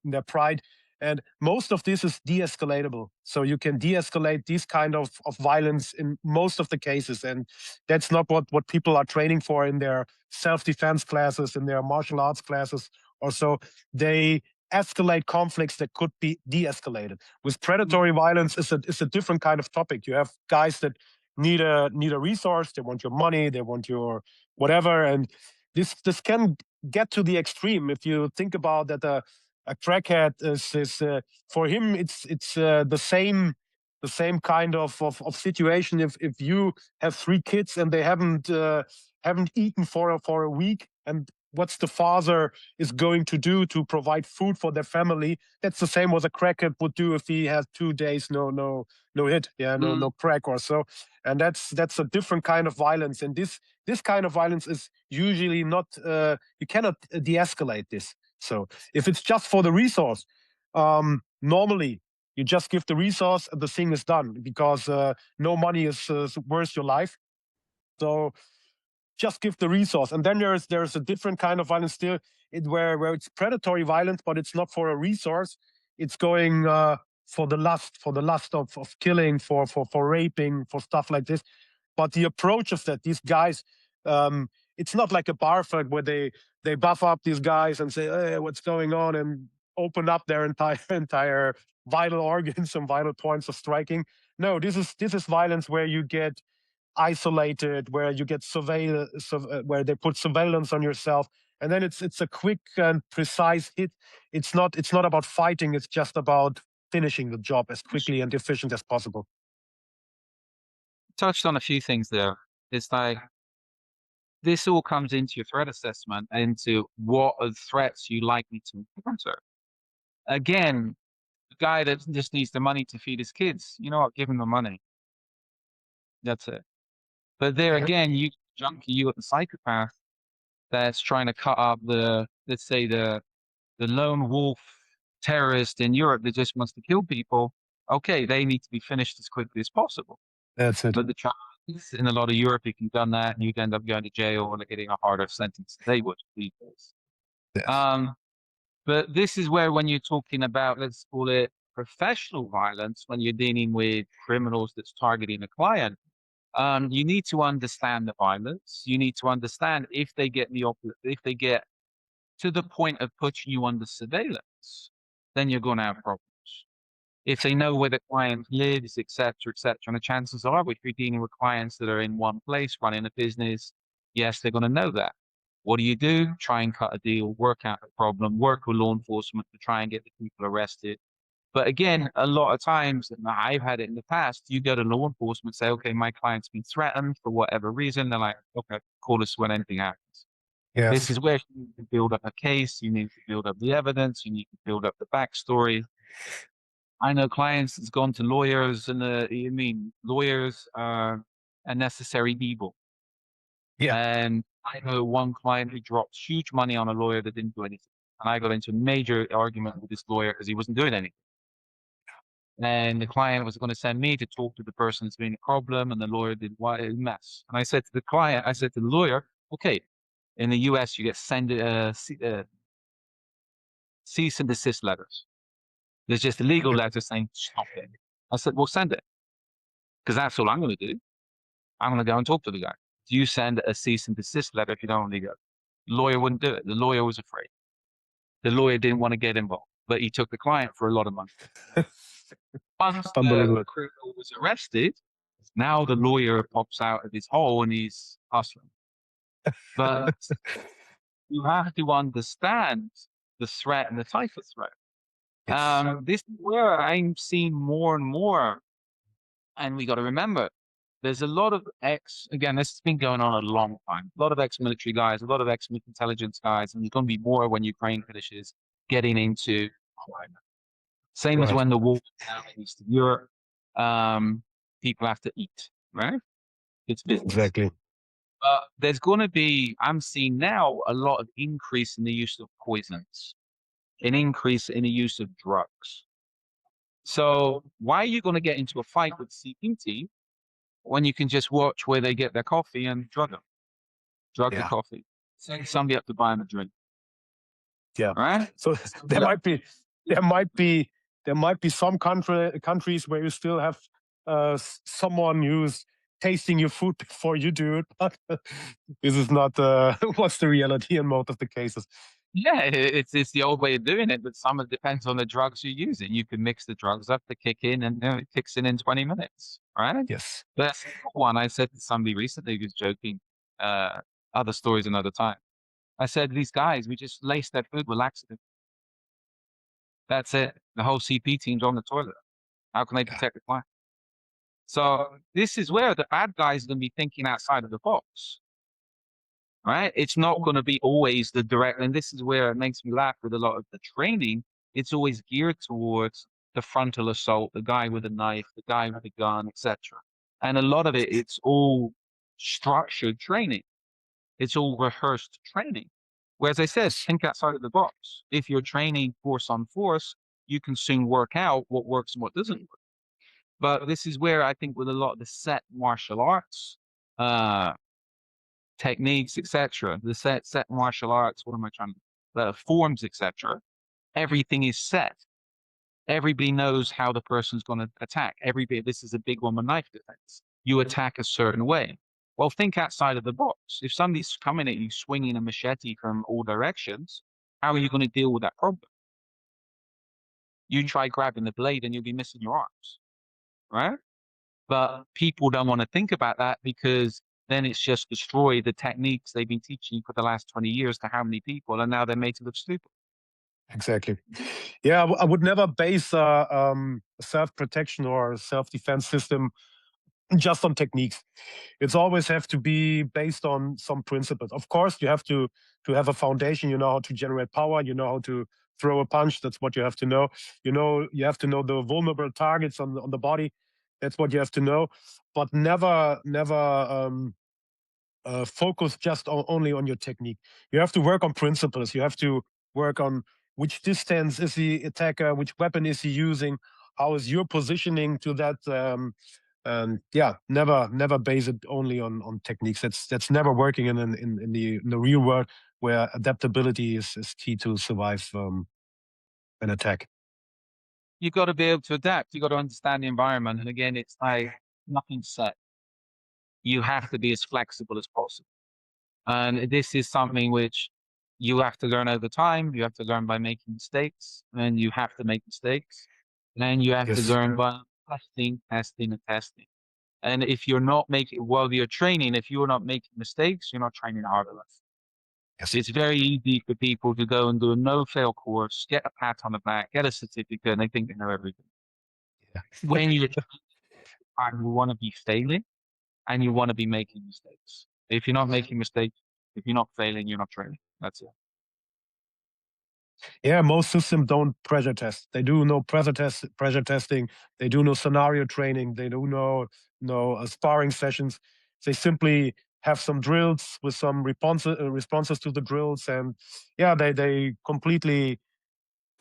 their pride, and most of this is de-escalatable. So you can de-escalate these kind of violence in most of the cases, and that's not what people are training for in their self-defense classes, in their martial arts classes, or so. They escalate conflicts that could be de-escalated. With predatory violence, is a different kind of topic. You have guys that need a resource. They want your money. They want your whatever, and this can get to the extreme. If you think about that, a crackhead is for him, it's the same the same kind of situation. If you have 3 kids and they haven't eaten for a week, and what's the father is going to do to provide food for their family? That's the same what a crackhead would do if he has 2 days no hit, no crack or so. And that's a different kind of violence. And this kind of violence is usually not, you cannot de-escalate this. So if it's just for the resource, normally you just give the resource and the thing is done, because no money is worth your life. So just give the resource. And then there's a different kind of violence still, where it's predatory violence, but it's not for a resource. It's going for the lust of killing, for raping, for stuff like this. But the approach of these guys, it's not like a bar fight where they buff up these guys and say, hey, what's going on, and open up their entire vital organs and vital points of striking. No, this is violence where you get isolated, where you get where they put surveillance on yourself, and then it's a quick and precise hit. It's not about fighting. It's just about finishing the job as quickly and efficient as possible. Touched on a few things there. It's like this all comes into your threat assessment, into what are the threats you likely to encounter. Again, the guy that just needs the money to feed his kids, you know what? Give him the money. That's it. But there again, you junkie, you got the psychopath that's trying to cut up let's say the lone wolf terrorist in Europe that just wants to kill people. Okay, they need to be finished as quickly as possible. That's it. But the chance in a lot of Europe, if you've done that, you'd end up going to jail or getting a harder sentence than they would these days. Yes. But this is where, when you're talking about, let's call it professional violence, when you're dealing with criminals that's targeting a client, you need to understand the violence. You need to understand if they get if they get to the point of putting you under surveillance, then you're going to have problems. If they know where the client lives, et cetera, and the chances are, if you're dealing with clients that are in one place running a business, yes, they're going to know that. What do? Try and cut a deal, work out the problem, work with law enforcement to try and get the people arrested. But again, a lot of times, and I've had it in the past, you go to law enforcement, say, okay, my client's been threatened for whatever reason. They're like, okay, call us when anything happens. Yes. This is where you need to build up a case. You need to build up the evidence. You need to build up the backstory. I know clients that's gone to lawyers, and lawyers are a necessary evil. Yeah. And I know one client who dropped huge money on a lawyer that didn't do anything. And I got into a major argument with this lawyer because he wasn't doing anything. And the client was going to send me to talk to the person that's been a problem, and the lawyer did a mess. And I said to the lawyer, okay, in the US, you get cease and desist letters. There's just a legal letter saying, stop it. I said, well, send it. Because that's all I'm going to do. I'm going to go and talk to the guy. Do you send a cease and desist letter if you don't want to go? The lawyer wouldn't do it. The lawyer was afraid. The lawyer didn't want to get involved, but he took the client for a lot of money. Once the criminal was arrested, now the lawyer pops out of his hole and he's hustling. But you have to understand the threat and the type of threat. Yes. This is where I'm seeing more and more, and we got to remember, there's a lot of again, this has been going on a long time, a lot of ex-military guys, a lot of ex-intelligence guys, and there's going to be more when Ukraine finishes, getting into crime. Same as when the war was down in Eastern Europe, people have to eat, right? It's business. Exactly. But there's going to be, I'm seeing now, a lot of increase in the use of poisons, an increase in the use of drugs. So why are you going to get into a fight with CPT when you can just watch where they get their coffee and drug the coffee, send somebody up to buy them a drink? Yeah. Right. So there might be some countries where you still have someone who's tasting your food before you do it, but this is not what's the reality in most of the cases. Yeah, it's the old way of doing it, but some, it depends on the drugs you're using. You can mix the drugs up to kick in, and it kicks in 20 minutes, right? Yes. That's one. I said to somebody recently who was joking, other stories another time. I said, these guys, we just lace their food with laxative. That's it. The whole CP team's on the toilet. How can they protect the client? So this is where the bad guys are going to be thinking outside of the box, right? It's not going to be always the direct, and this is where it makes me laugh with a lot of the training. It's always geared towards the frontal assault, the guy with a knife, the guy with a gun, etc. And a lot of it, it's all structured training. It's all rehearsed training. Whereas I said, think outside of the box. If you're training force on force, you can soon work out what works and what doesn't work. But this is where I think with a lot of the set martial arts, uh, techniques, etc., the set martial arts, what am I trying to, the forms, etc., everything is set. Everybody knows how the person's going to attack. Everybody, this is a big one with knife defense. You attack a certain way. Well, think outside of the box. If somebody's coming at you swinging a machete from all directions, how are you going to deal with that problem? You try grabbing the blade and you'll be missing your arms, right? But people don't want to think about that because then it's just destroy the techniques they've been teaching for the last 20 years to how many people, and now they're made to look stupid. Exactly. Yeah, I would never base self-protection or self-defense system just on techniques. It's always have to be based on some principles. Of course, you have to have a foundation. You know how to generate power. You know how to throw a punch. That's what you have to know. You have to know the vulnerable targets on the body. That's what you have to know. But never focus just only on your technique. You have to work on principles. You have to work on which distance is the attacker, which weapon is he using, how is your positioning to that. And yeah, never base it only on techniques. That's never working in the real world, where adaptability is key to survive an attack. You've got to be able to adapt. You've got to understand the environment. And again, it's like nothing's set. You have to be as flexible as possible. And this is something which you have to learn over time. You have to learn by making mistakes, and you have to make mistakes. And you have to Yes. learn by testing, testing, and testing. And if you're not making, while you're training, if you're not making mistakes, you're not training hard enough. Yes. It's very easy for people to go and do a no-fail course, get a pat on the back, get a certificate, and they think they know everything. Yeah. When you're trying, you want to be failing and you want to be making mistakes. If you're not making mistakes, if you're not failing, you're not training. That's it. Yeah, most systems don't pressure test. They do no pressure testing. They do no scenario training. They do no sparring sessions. They simply have some drills with some responses to the drills, and yeah, they completely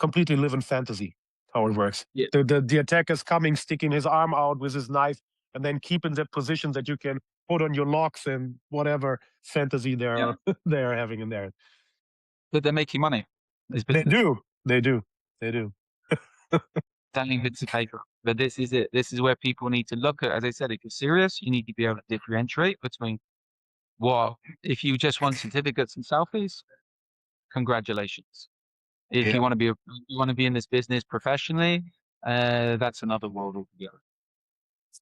live in fantasy. How it works. Yeah. The attacker's coming, sticking his arm out with his knife, and then keeping that position that you can put on your locks and whatever fantasy Yeah. they're having in there. But they're making money. It's They business. do. They do. They do. Selling bits of paper. But this is it. This is where people need to look at, as I said, if you're serious, you need to be able to differentiate between what, if you just want certificates and selfies, congratulations. If Yeah. you want to be in this business professionally, that's another world altogether.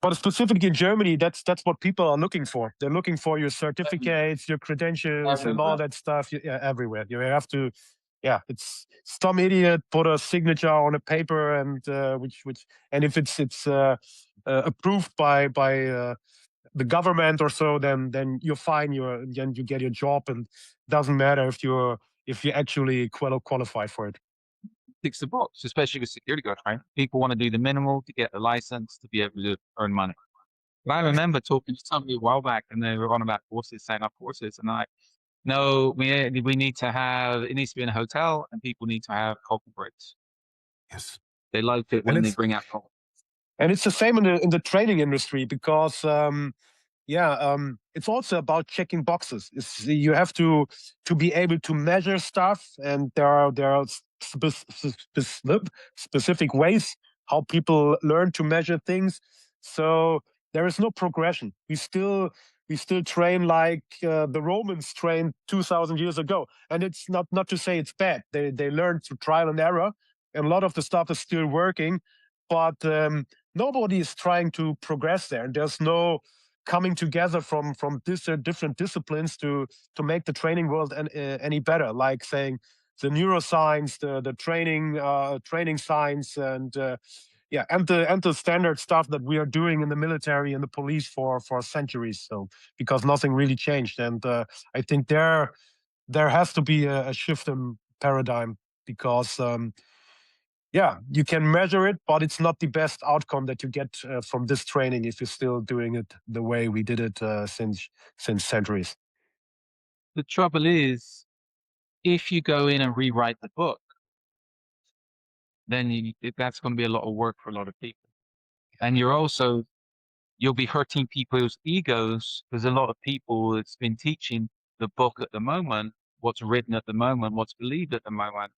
But specifically in Germany, that's what people are looking for. They're looking for your certificates, your credentials, and all that stuff. Yeah, everywhere. You have to. Yeah, it's some idiot put a signature on a paper, and which and if it's approved by the government or so, then you're fine. Then you get your job, and doesn't matter if you're actually qualified for it. Ticks the box, especially with security guards, right? People want to do the minimal to get the license to be able to earn money. But I remember talking to somebody a while back, and they were on about courses, sign up courses, and I'm like, no, we need to have, it needs to be in a hotel, and people need to have coffee breaks. Yes. They like it And when they bring out coffee. it's the same in the training industry, because it's also about checking boxes. You have to be able to measure stuff, and there are specific ways how people learn to measure things. So there is no progression. We still train like the Romans trained 2,000 years ago, and it's not to say it's bad. They learned through trial and error, and a lot of the stuff is still working, but nobody is trying to progress there. There's no coming together from different disciplines to make the training world any better. Like saying the neuroscience, the training science, and yeah, and the standard stuff that we are doing in the military and the police for centuries. So because nothing really changed, and I think there has to be a shift in paradigm because yeah, you can measure it, but it's not the best outcome that you get from this training if you're still doing it the way we did it since centuries. The trouble is, if you go in and rewrite the book, then that's going to be a lot of work for a lot of people. And you'll be hurting people's egos because a lot of people that's been teaching the book at the moment, what's written at the moment, what's believed at the moment,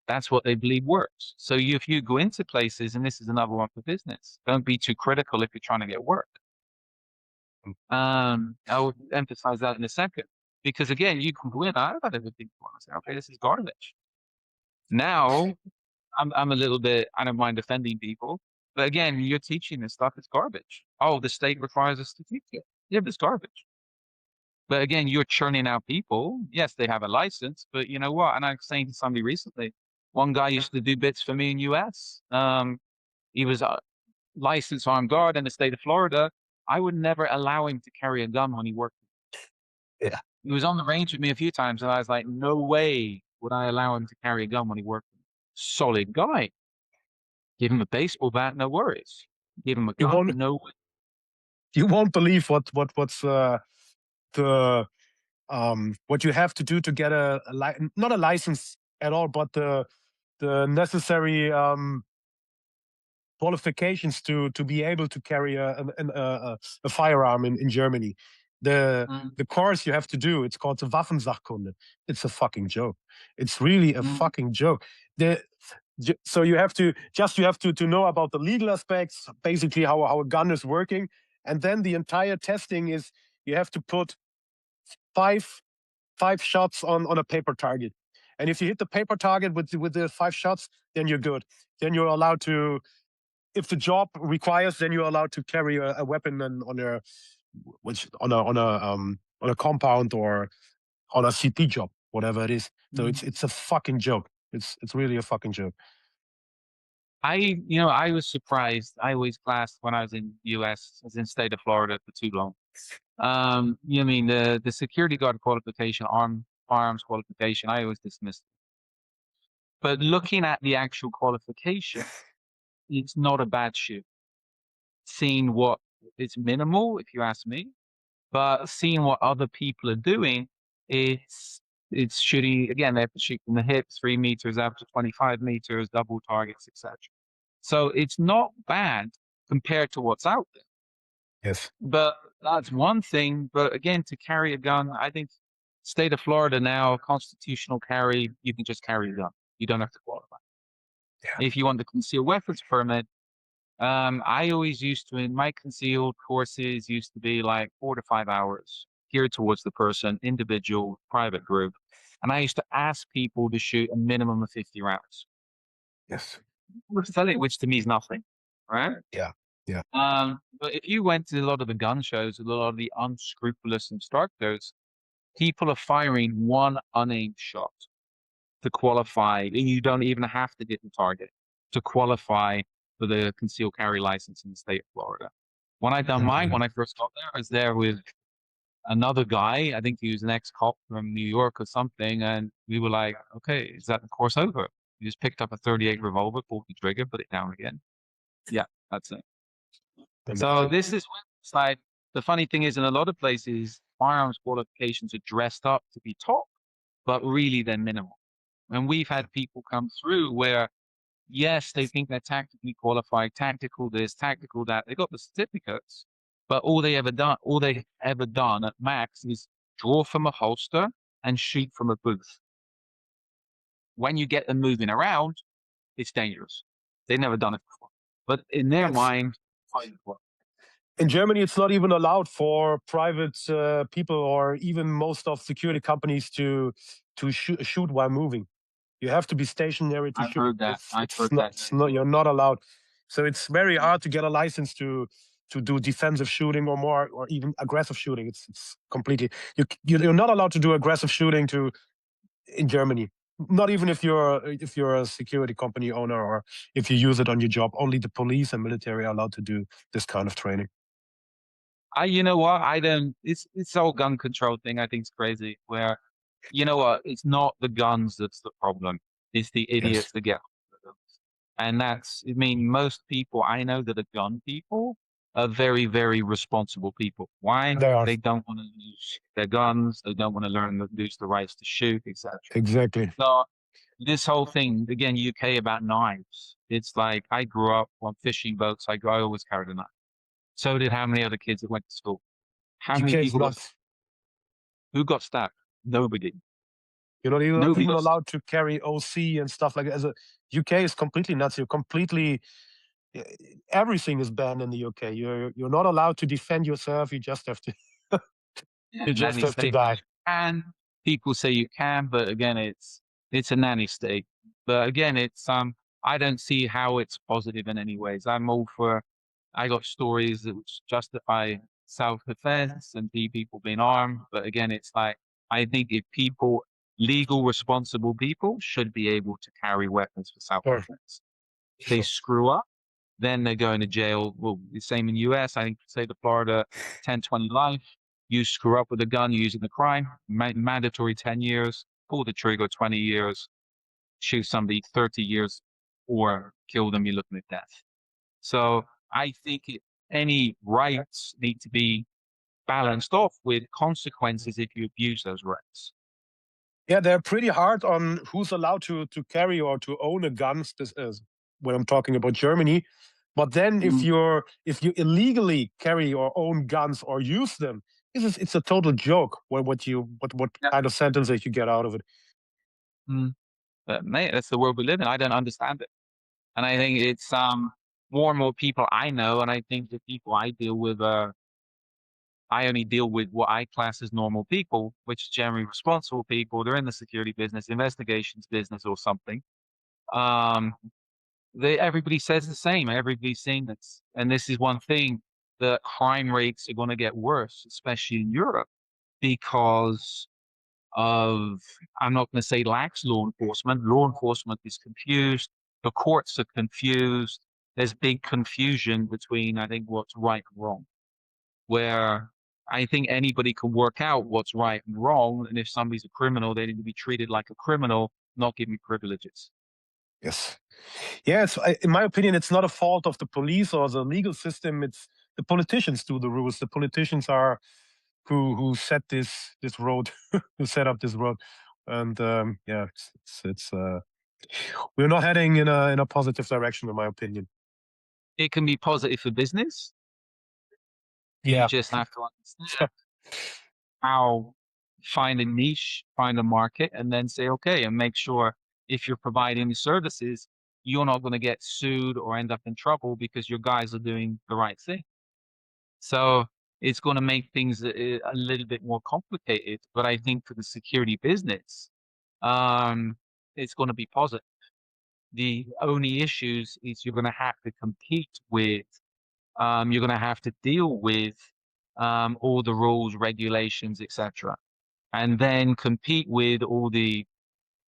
that's what they believe works. So if you go into places, and this is another one for business, don't be too critical if you're trying to get work. I will emphasize that in a second. Because again, you can go in, I've had everything you want to say, okay, this is garbage. Now, I'm a little bit, I don't mind offending people, but again, you're teaching this stuff, it's garbage. Oh, the state requires us to teach it. Yeah, but it's garbage. But again, you're churning out people. Yes, they have a license, but you know what? And I was saying to somebody recently, one guy used to do bits for me in US. He was a licensed armed guard in the state of Florida. I would never allow him to carry a gun when he worked. Yeah, He was on the range with me a few times, and I was like, no way would I allow him to carry a gun when he worked. Solid guy. Give him a baseball bat, no worries. Give him a you gun, won't no. you won't believe what's the what you have to do to get not a license at all, but the necessary qualifications to be able to carry a firearm in Germany. Mm, The course you have to do, it's called the Waffensachkunde. It's a fucking joke. It's really a mm, fucking joke. So you have to know about the legal aspects, basically how a gun is working, and then the entire testing is you have to put five shots on a paper target, and if you hit the paper target with the 5 shots, then you're good. Then you're allowed to, if the job requires, then you're allowed to carry a weapon on a which on a compound or on a CP job, whatever it is. So mm. it's a fucking joke. It's really a fucking joke. I was surprised. I always classed when I was in US, I was in state of Florida for too long. I mean the security guard qualification, firearms qualification, I always dismissed. But looking at the actual qualification, it's not a bad shoe. Seeing what it's minimal, if you ask me, but seeing what other people are doing, it's it's shooting again. They have to shoot from the hip, 3 meters out to 25 meters, double targets, etc. So it's not bad compared to what's out there. Yes. But that's one thing. But again, to carry a gun, I think state of Florida now, constitutional carry, you can just carry a gun. You don't have to qualify. Yeah. If you want the concealed weapons permit, I always used to, in my concealed courses, used to be like 4 to 5 hours geared towards the person, individual, private group. And I used to ask people to shoot a minimum of 50 rounds, Yes. which to me is nothing, right? Yeah. Yeah. But if you went to a lot of the gun shows, a lot of the unscrupulous instructors, people are firing one unaimed shot to qualify. And you don't even have to get the target to qualify for the concealed carry license in the state of Florida. When I done mine, Mhm. when I first got there, I was there with another guy. I think he was an ex-cop from New York or something. And we were like, okay, is that the course over? He just picked up a 38 revolver, pulled the trigger, put it down again. Yeah, that's it. So Amazing. this is like the funny thing is in a lot of places, firearms qualifications are dressed up to be top, but really they're minimal. And we've had people come through where, yes, they think they're tactically qualified, tactical this, tactical that. They got the certificates, but all they ever done at max is draw from a holster and shoot from a booth. When you get them moving around, it's dangerous. They've never done it before. But in their Yes. mind, fine. In Germany, it's not even allowed for private people or even most of security companies to shoot while moving. You have to be stationary to I've shoot. heard that. I've heard that. It's not you're not allowed. So it's very hard to get a license to do defensive shooting or more or even aggressive shooting. It's completely you're not allowed to do aggressive shooting to in Germany. Not even if you're a security company owner or if you use it on your job. Only the police and military are allowed to do this kind of training. You know what? I don't. It's the whole gun control thing. I think it's crazy. Where, you know what? It's not the guns that's the problem. It's the Yes, idiots that get the guns. And that's. I mean, most people I know that are gun people are very, very responsible people. Why? they are They don't want to lose their guns. They don't want to learn to lose the rights to shoot, etc. exactly. So this whole thing again, UK about knives. It's like I grew up on fishing boats. I always carried a knife. So did how many other kids that went to school? How many UK is people nuts. who got stabbed? Nobody. You're not Nobody even got stabbed. allowed to carry OC and stuff like that. As a UK is completely nuts. You're completely everything is banned in the UK. You're not allowed to defend yourself. You just have to Yeah, you just nanny have to state where you die. can. People say you can, but again, it's a nanny state. But again, it's I don't see how it's positive in any ways. I'm all for I got stories that which justify self-defense and people being armed. But again, it's like I think if people legal responsible people should be able to carry weapons for Sure, self-defense. If they sure. screw up, then they're going to jail. Well, the same in US. I think, say the Florida 10-20 life. You screw up with a gun using the crime, mandatory 10 years, pull the trigger 20 years, shoot somebody 30 years, or kill them, you're looking at death. So I think any rights need to be balanced off with consequences if you abuse those rights. Yeah, they're pretty hard on who's allowed to carry or to own a gun. This is when I'm talking about Germany. But then Mm, if you illegally carry or own guns or use them, it's a total joke. What yeah. kind of sentences you get out of it? Mm. But mate, that's the world we live in. I don't understand it. And I think it's more and more people I know, and I think the people I deal with I only deal with what I class as normal people, which is generally responsible people. They're in the security business, investigations business, or something. Um, everybody says the same. Everybody's saying that, and this is one thing: the crime rates are going to get worse, especially in Europe, because of I'm not going to say lax law enforcement. Law enforcement is confused. The courts are confused. There's big confusion between I think what's right and wrong. Where I think anybody can work out what's right and wrong, and if somebody's a criminal, they need to be treated like a criminal, not given privileges. Yes. Yes, in my opinion, it's not a fault of the police or the legal system. It's the politicians do the rules. The politicians are who set this road, who set up this road, and yeah, we're not heading in a positive direction, in my opinion. It can be positive for business. You Yeah, just have to understand how find a niche, find a market, and then say, okay, and make sure if you're providing services, you're not going to get sued or end up in trouble because your guys are doing the right thing. So it's going to make things a little bit more complicated. But I think for the security business, um, it's going to be positive. The only issues is you're going to have to compete with, you're going to have to deal with all the rules, regulations, etc., and then compete with all the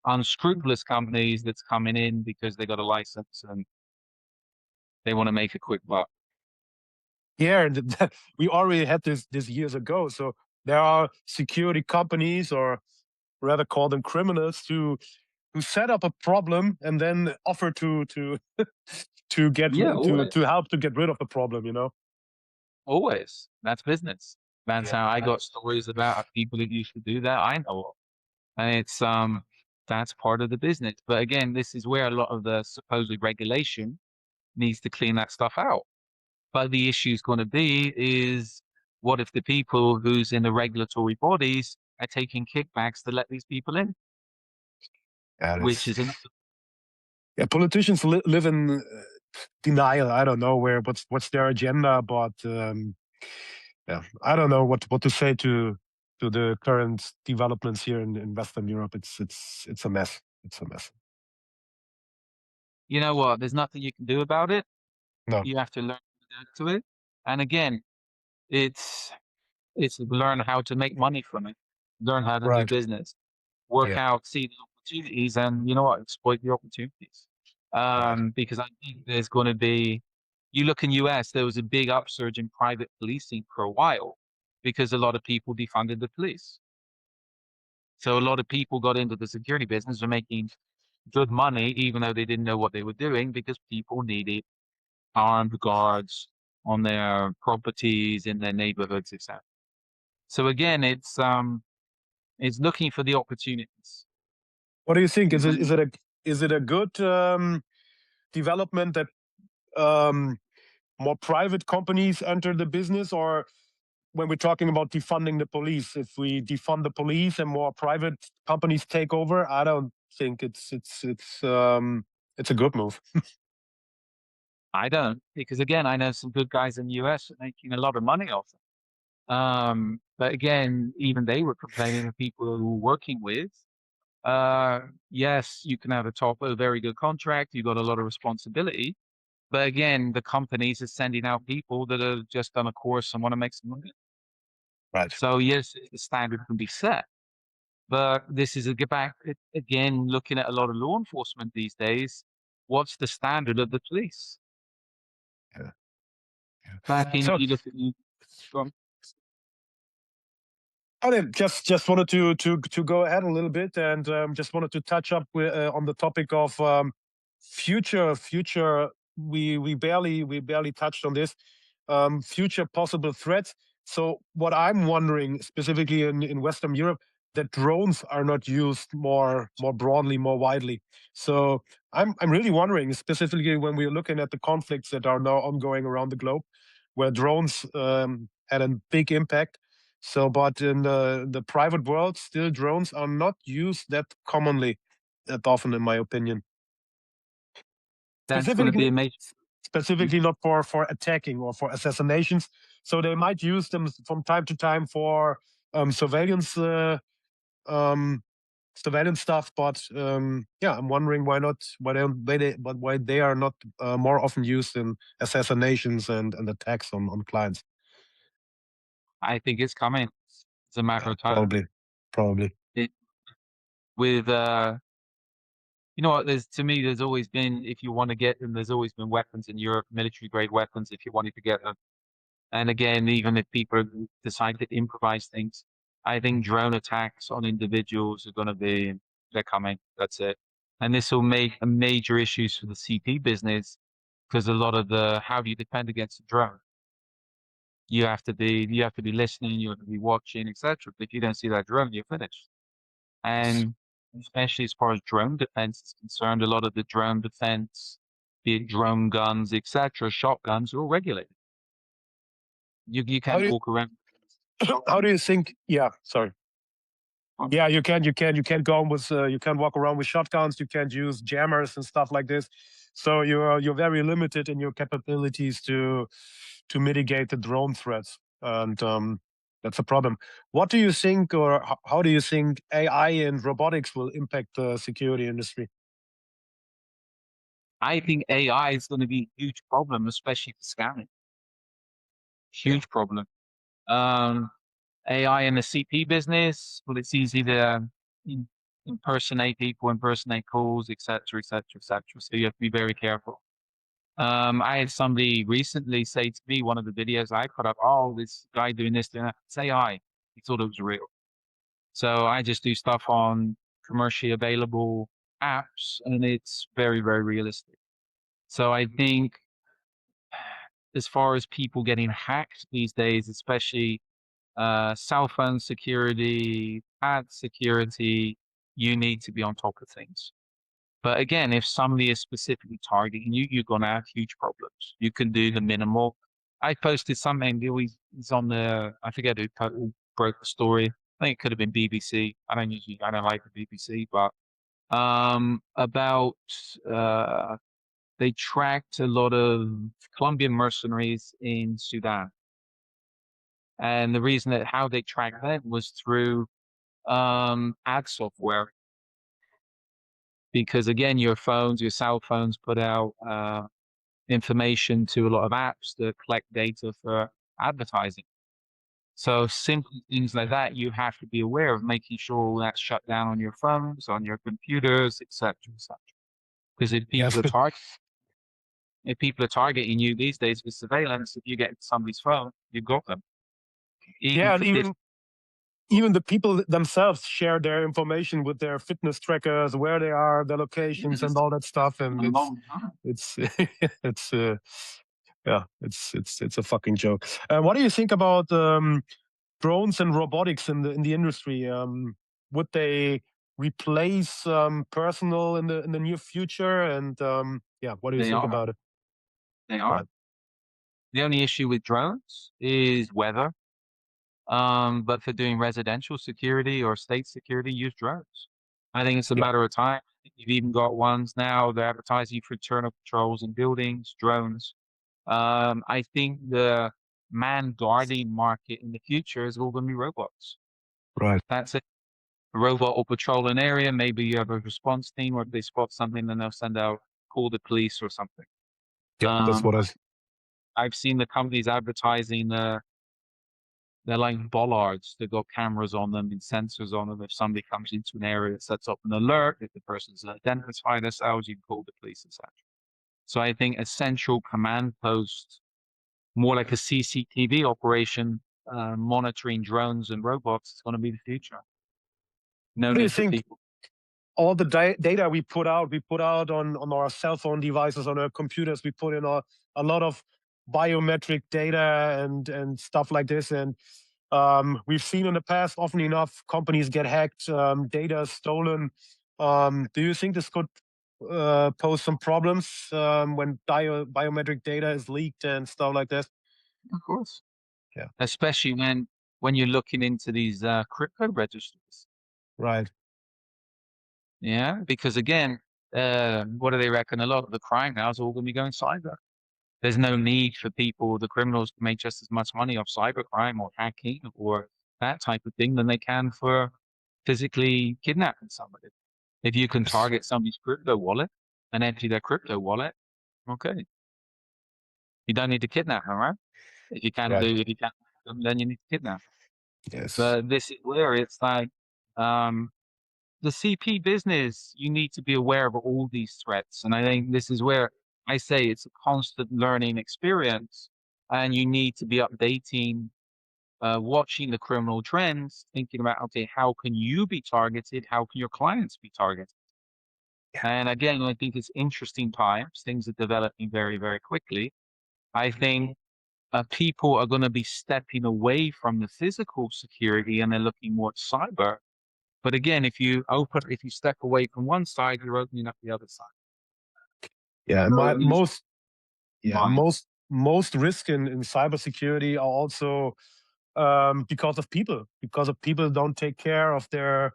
unscrupulous companies that's coming in because they got a license and they want to make a quick buck. yeah, and we already had this years ago. So there are security companies, or rather call them criminals, who set up a problem and then offer to to get Yeah, to always. help to get rid of the problem. You know. Always. That's business. That's Yeah. how I got stories about people that used to do that. I know of. And it's that's part of the business. But again, this is where a lot of the supposed regulation needs to clean that stuff out. But the issue is going to be is what if the people who's in the regulatory bodies are taking kickbacks to let these people in, Yeah, which that's is another. yeah. Politicians live in denial. I don't know what's their agenda, but yeah, I don't know what to say to the current developments here in Western Europe. It's a mess. It's a mess. You know what? There's nothing you can do about it. No, You have to learn to adapt to it. And again, it's it's learn how to make money from it, learn how to do right? business, work Yeah, out, see the opportunities, and you know what, exploit the opportunities. Right. Because I think there's going to be, you look in US, there was a big upsurge in private policing for a while because a lot of people defunded the police. So a lot of people got into the security business and making good money, even though they didn't know what they were doing, because people needed armed guards on their properties, in their neighborhoods, etc. So again, it's looking for the opportunities. What do you think? Is it And a good development that more private companies enter the business, or when we're talking about defunding the police, if we defund the police and more private companies take over, I don't think it's a good move. I don't, because again, I know some good guys in the US making a lot of money off them. But again, even they were complaining of people who were working with. Yes, you can have a very good contract. You've got a lot of responsibility. But again, the companies are sending out people that have just done a course and want to make some money. Right. So yes, the standard can be set. But this is a get back again, looking at a lot of law enforcement these days. What's the standard of the police? Yeah. Yeah. Back in, So you look at you, I just wanted to go ahead a little bit, and just wanted to touch up on the topic of future. We barely touched on this. Future possible threats. So what I'm wondering, specifically in Western Europe, that drones are not used more broadly, more widely. So I'm really wondering, specifically when we're looking at the conflicts that are now ongoing around the globe, where drones had a big impact. So, but in the private world, still drones are not used that commonly, that often, in my opinion. that's going to be Specifically, a major. specifically not for attacking or for assassinations. So they might use them from time to time for surveillance um, surveillance stuff. But yeah, I'm wondering why they are not more often used in assassinations and attacks on clients. I think it's coming. It's a matter Yeah, of time. probably. It, with you know what? To me, there's always been, if you want to get them, there's always been weapons in Europe, military grade weapons, if you wanted to get them. And again, even if people decide to improvise things, I think drone attacks on individuals are going to be, they're coming. That's it. And this will make a major issues for the CP business, because a lot of how do you defend against a drone? You have to be listening, you have to be watching, etc. If you don't see that drone, you're finished. And especially as far as drone defense is concerned, a lot of the drone defense, be it drone guns, etc., shotguns, are all regulated. You How can't do you, walk around. how do you think? Yeah, sorry. Yeah, you can't go on with you can't walk around with shotguns. You can't use jammers and stuff like this. So you're very limited in your capabilities to mitigate the drone threats, and that's a problem. What do you think, or how do you think AI and robotics will impact the security industry? I think AI is going to be a huge problem, especially for scamming. Yeah. Huge problem. Um, AI in the CP business, well, it's easy to impersonate people, impersonate calls, etc., etc., etc. So you have to be very careful. I had somebody recently say to me, one of the videos I put up, oh, this guy doing this, doing that. It's AI. He thought it was real. So I just do stuff on commercially available apps, and it's very, very realistic. So I think as far as people getting hacked these days, especially cell phone security, ad security, you need to be on top of things. But again, if somebody is specifically targeting you, you're going to have huge problems. You can do the minimal. I posted something, he's on I forget who broke the story. I think it could have been BBC. I don't like the BBC, but about they tracked a lot of Colombian mercenaries in Sudan. And the reason that how they tracked them was through ad software. Because again, your cell phones put out information to a lot of apps that collect data for advertising. So simple things like that, you have to be aware of, making sure all that's shut down on your phones, on your computers, etc., etc. Because Yes. if people are targeting you these days with surveillance, if you get somebody's phone, you've got them. Even Yeah, and for this, even the people themselves share their information with their fitness trackers, where they are, their locations, and it's all that stuff. been And a long time. it's it's yeah, it's a fucking joke. What do you think about drones and robotics in the industry? Would they replace personnel in the near future? And yeah, what do you They think are. about it? They are. Right. The only issue with drones is weather. But for doing residential security or state security, use drones. I think it's a Yeah. matter of time. You've even got ones now, they're advertising for internal controls in buildings, drones. I think the man guarding market in the future is all going to be robots. Right. That's it. A robot will patrol an area. Maybe you have a response team, or if they spot something, then they'll send out, call the police or something. Yeah, that's Um, what I. I've seen the companies advertising they're like bollards. They've got cameras on them and sensors on them. If somebody comes into an area, it sets up an alert. If the person's identified themselves, you can call the police, etc. So I think a central command post, more like a CCTV operation, monitoring drones and robots, is going to be the future. No What do you need for think? people. All the data we put out on our cell phone devices, on our computers. We put in a lot of biometric data and stuff like this. And we've seen in the past, often enough, companies get hacked, data stolen. Do you think this could pose some problems when biometric data is leaked and stuff like this? Of course. Yeah. Especially when you're looking into these crypto registers. Right. Yeah, because again, what do they reckon? A lot of the crime now is all going to be going cyber. There's no need for people, the criminals, to make just as much money off cybercrime or hacking or that type of thing than they can for physically kidnapping somebody. If you can Yes. target somebody's crypto wallet and empty their crypto wallet, okay. You don't need to kidnap them, right? Right. If you can't hack them, then you need to kidnap them. Yes. But this is where it's like, um, the CP business, you need to be aware of all these threats. And I think this is where I say it's a constant learning experience, and you need to be updating, watching the criminal trends, thinking about, okay, how can you be targeted? How can your clients be targeted? Yeah. And again, I think it's interesting times. Things are developing very, very quickly. I think people are going to be stepping away from the physical security and they're looking more at cyber. But again, if you step away from one side, you're opening up the other side. Yeah. And So my at least yeah mine. most risk in cybersecurity are also because of people don't take care of their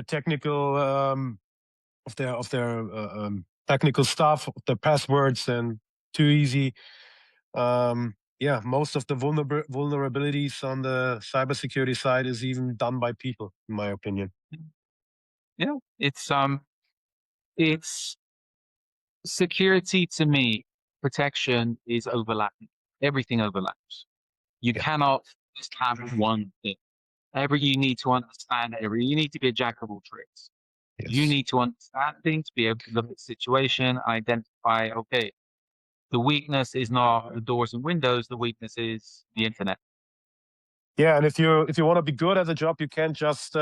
technical of their technical stuff, of their passwords, and too easy. Yeah, most of the vulnerabilities on the cybersecurity side is even done by people, in my opinion. Yeah, it's security to me. Protection is overlapping. Everything overlaps. You Yeah. cannot just have one thing. You need to understand you need to be a jack of all trades. You Yes. need to understand things, be able to look at the situation, identify, okay, the weakness is not the doors and windows, the weakness is the internet. Yeah, and if you want to be good at a job, you can't just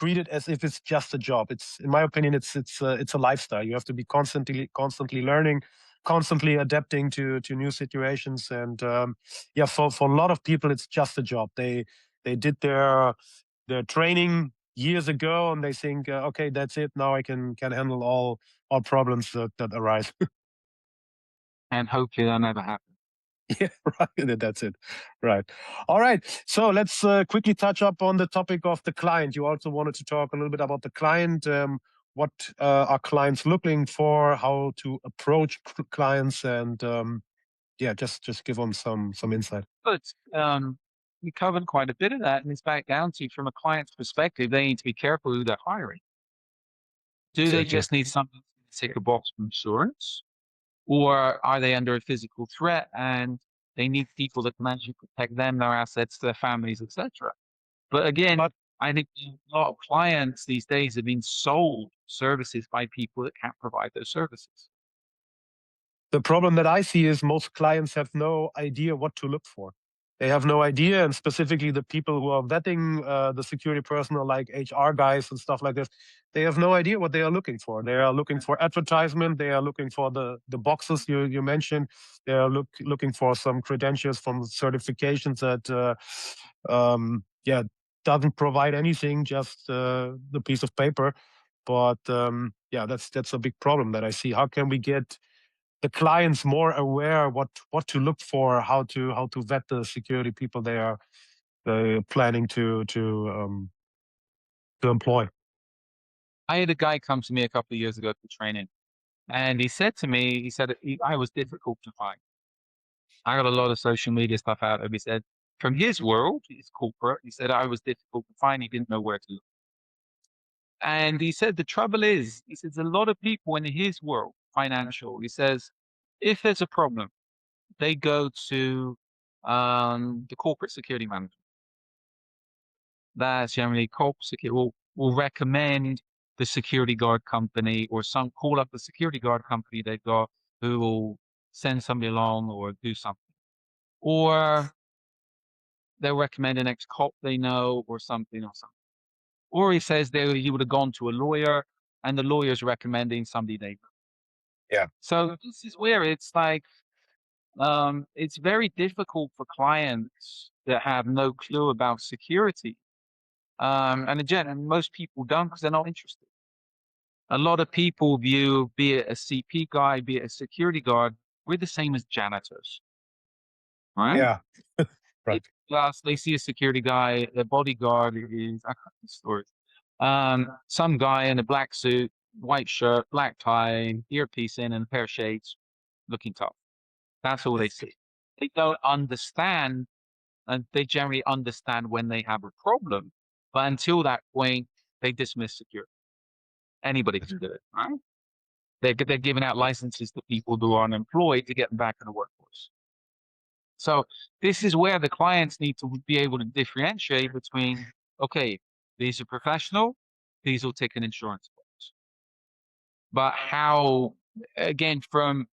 treat it as if it's just a job. It's, in my opinion, it's a lifestyle. You have to be constantly learning, constantly adapting to new situations. And yeah, for a lot of people, it's just a job. They did their training years ago, and they think, okay, that's it. Now I can handle all problems that arise. And hopefully that never happens. Yeah, right. That's it. Right. All right. So let's quickly touch up on the topic of the client. You also wanted to talk a little bit about the client. What are clients looking for? How to approach clients, and yeah, just give them some insight. But we covered quite a bit of that, and it's back down to, from a client's perspective, they need to be careful who they're hiring. Do they Exactly. just need something to tick a box for insurance, or are they under a physical threat and They need people that can actually protect them, their assets, their families, etc. But again, But I think a lot of clients these days have been sold services by people that can't provide those services. the problem that I see is most clients have no idea what to look for. They have no idea, and specifically the people who are vetting the security personnel, like HR guys and stuff like this, they have no idea what they are looking for. They are looking for advertisement. They are looking for the boxes you mentioned. They are looking for some credentials from certifications that yeah, doesn't provide anything, just the piece of paper. But yeah, that's a big problem that I see. How can we get the clients more aware what to look for, how to vet the security people they are planning to employ? I had a guy come to me a couple of years ago for training, and he said to me, he said I was difficult to find. I got a lot of social media stuff out of. He said from his world, his corporate, he said I was difficult to find. He didn't know where to look. And he said the trouble is, he says a lot of people in his world, financial, he says, if there's a problem, they go to the corporate security manager. That's generally corporate security will recommend the security guard company or some call up the security guard company they've got who will send somebody along or do something. Or they'll recommend an ex-cop they know or something or something. Or he says he would have gone to a lawyer and the lawyer's recommending somebody they know. Yeah. So this is where it's like it's very difficult for clients that have no clue about security. And again, and most people don't because they're not interested. A lot of people view, be it a CP guy, be it a security guard, we're the same as janitors, right? Yeah. Right. Plus, they see a security guy, their bodyguard is, I got this story. Some guy in a black suit, white shirt, black tie, earpiece in, and a pair of shades, looking tough. That's all they see. They don't understand, and they generally understand when they have a problem. But until that point, they dismiss security. Anybody can do it, right? They're giving out licenses to people who are unemployed to get them back in the workforce. So this is where the clients need to be able to differentiate between, okay, these are professional, these will take an insurance policy. But how, again, from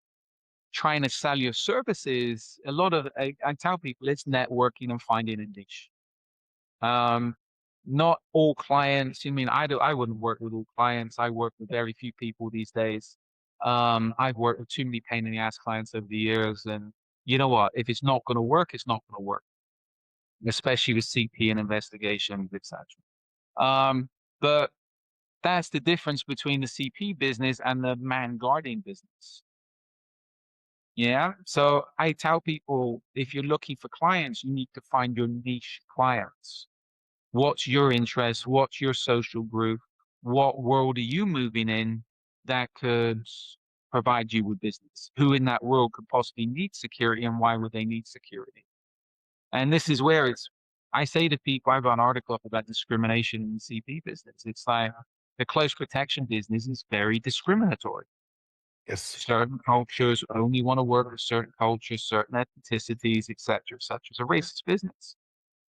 trying to sell your services, a lot of, I tell people it's networking and finding a niche. Not all clients, I mean, I wouldn't work with all clients. I work with very few people these days. I've worked with too many pain in the ass clients over the years. And you know what? If it's not going to work, it's not going to work, especially with CP and investigations, etc. But that's the difference between the CP business and the man guarding business. Yeah. So I tell people if you're looking for clients, you need to find your niche clients. What's your interest? What's your social group? What world are you moving in that could provide you with business? Who in that world could possibly need security and why would they need security? And this is where I say to people, I have an article up about discrimination in the CP business. It's like the close protection business is very discriminatory. Yes. Certain cultures only want to work with certain cultures, certain ethnicities, etc., such as a racist business.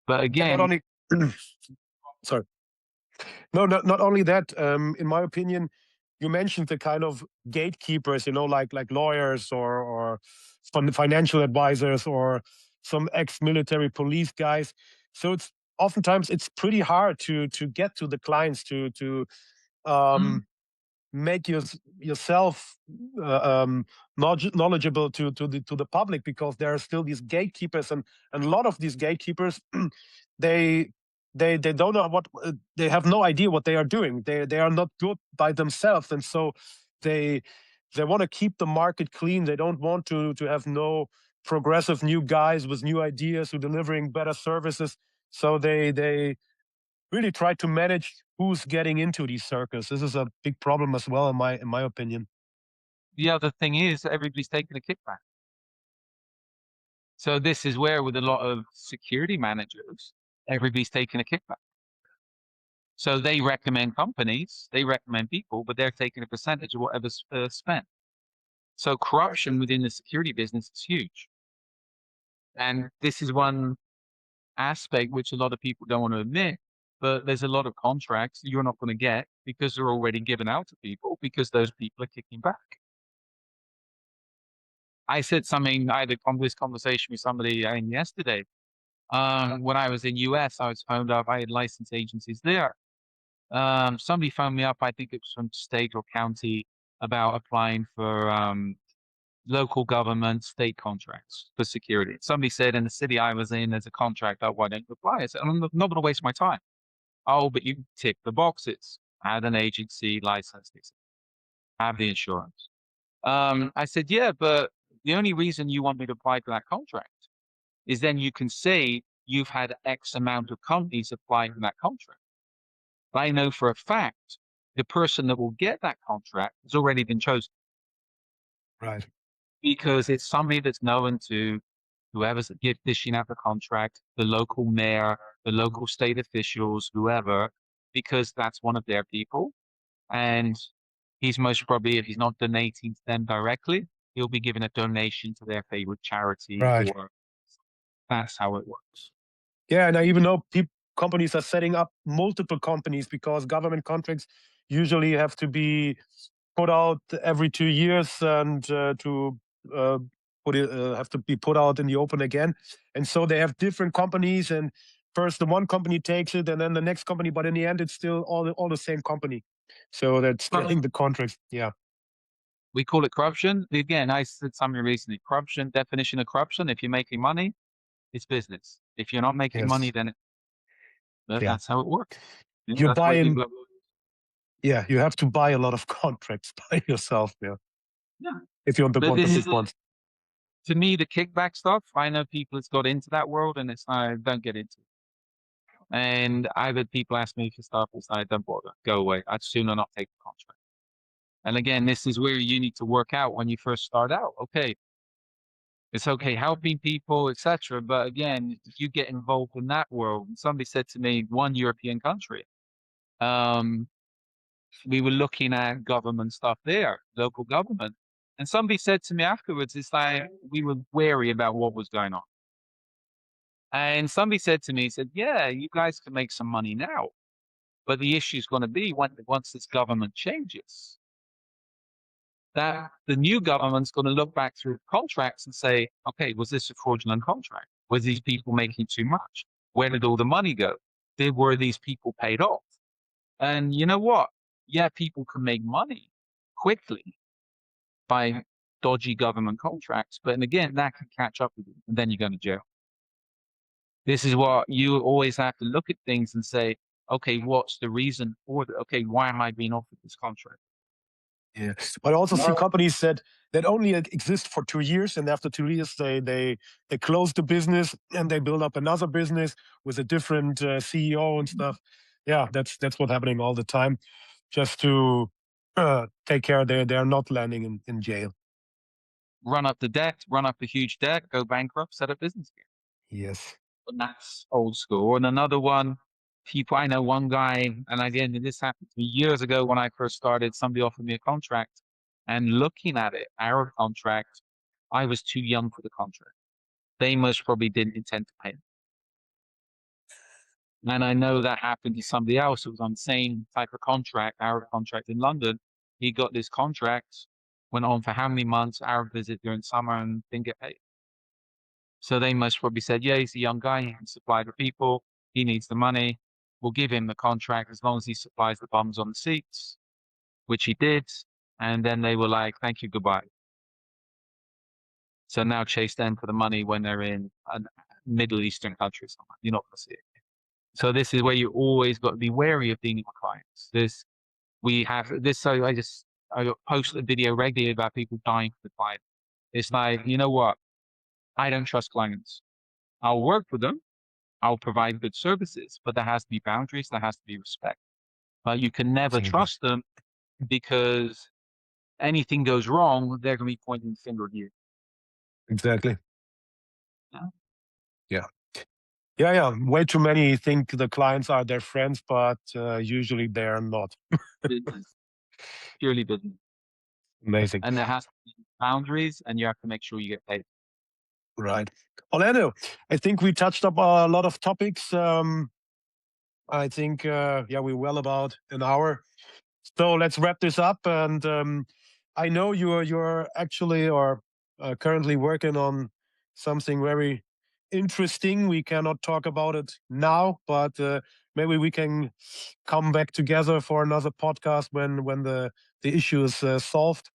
But And not again, only sorry. No, not only that. In my opinion, you mentioned the kind of gatekeepers, like lawyers or financial advisors or some ex-military police guys. So oftentimes it's pretty hard to get to the clients to mm, make yourself knowledgeable to the public, because there are still these gatekeepers, and a lot of these gatekeepers they they don't know what they have no idea what they are doing. They are not good by themselves, and so they they want to keep the market clean. They don't want to have no progressive new guys with new ideas who delivering better services. So they really try to manage who's getting into these circles. This is a big problem as well, in my opinion. the other thing is everybody's taking a kickback. So this is where with a lot of security managers, everybody's taking a kickback. So they recommend companies, they recommend people, but they're taking a percentage of whatever's spent. So corruption within the security business is huge. And this is one aspect which a lot of people don't want to admit, but there's a lot of contracts you're not going to get because they're already given out to people because those people are kicking back. I said something, I had this conversation with somebody yesterday. When I was in US, I was phoned up, I had licensed agencies there. Somebody phoned me up, I think it was from state or county, about applying for local government state contracts for security. Somebody said in the city I was in, there's a contract, oh, why don't you apply? I said, I'm not going to waste my time. Oh, but you tick the boxes. Add an agency license, have the insurance. I said, yeah, but the only reason you want me to apply for that contract is then you can say you've had X amount of companies applying for that contract. But I know for a fact the person that will get that contract has already been chosen Right. because it's somebody that's known to whoever's dishing out the contract, the local mayor, the local state officials, whoever, because that's one of their people. And he's most probably, if he's not donating to them directly, he'll be giving a donation to their favorite charity, Right. or that's how it works. Yeah, and I even know companies are setting up multiple companies because government contracts usually have to be put out every 2 years and to uh, have to be put out in the open again. And so they have different companies, and first the one company takes it, and then the next company. But in the end, it's still all the same company. So that's getting the contracts. Yeah. We call it corruption. Again, I said something recently. Corruption, definition of corruption, if you're making money, it's business. If you're not making money, Yes. then Yeah. that's how it works. You're That's why buying. people Yeah, you have to buy a lot of contracts by yourself. Yeah. yeah. If you want But want the this big is, ones. to me, the kickback stuff. I know people that's got into that world, and it's I don't get into it. And I've had people ask me for stuff, it's like, don't bother, go away. I'd sooner not take the contract. And again, this is where you need to work out when you first start out. Okay, it's okay helping people, etc. But again, if you get involved in that world, somebody said to me, one European country, um, we were looking at government stuff there, local government. And somebody said to me afterwards, it's like we were wary about what was going on. And somebody said to me, he said, yeah, you guys can make some money now. But the issue is going to be once this government changes, that the new government's going to look back through contracts and say, okay, was this a fraudulent contract? Was these people making too much? Where did all the money go? Were these people paid off? And you know what? Yeah, people can make money quickly by dodgy government contracts, but again, that can catch up with you, and then you're going to jail. This is what you always have to look at things and say, okay, what's the reason for it? Okay, why am I being offered this contract? Yeah, but I also see companies that only exist for 2 years, and after 2 years, they close the business and they build up another business with a different CEO and stuff. Yeah, that's what's happening all the time, just to take care they're not landing in jail. Run up the debt, run up a huge debt, go bankrupt, set up business again. Yes. And that's old school. And another one, people, I know one guy, and again, this happened to me years ago when I first started. Somebody offered me a contract, and looking at it, our contract, I was too young for the contract. They most probably didn't intend to pay me. And I know that happened to somebody else who was on the same type of contract, our contract in London. He got this contract, went on for how many months, our visit during summer, and didn't get paid. So they most probably said, yeah, he's a young guy, he can supply the people, he needs the money, we'll give him the contract as long as he supplies the bums on the seats, which he did. And then they were like, thank you, goodbye. So now chase them for the money when they're in a Middle Eastern country somewhere. You're not going to see it. So this is where you always got to be wary of dealing with clients. So I post a video regularly about people dying for the client. It's like, you know what? I don't trust clients. I'll work with them. I'll provide good services, but there has to be boundaries. There has to be respect. But you can never Absolutely. trust them because anything goes wrong, they're going to be pointing the finger at you. Exactly. Yeah. Yeah. Yeah. Way too many think the clients are their friends, but usually they're not. Business, purely business. Amazing. And there has to be boundaries, and you have to make sure you get paid. Right. Orlando, I think we touched up a lot of topics. I think, yeah, we're well about an hour. So let's wrap this up. And I know you're actually or currently working on something very interesting. We cannot talk about it now, but maybe we can come back together for another podcast when the issue is solved.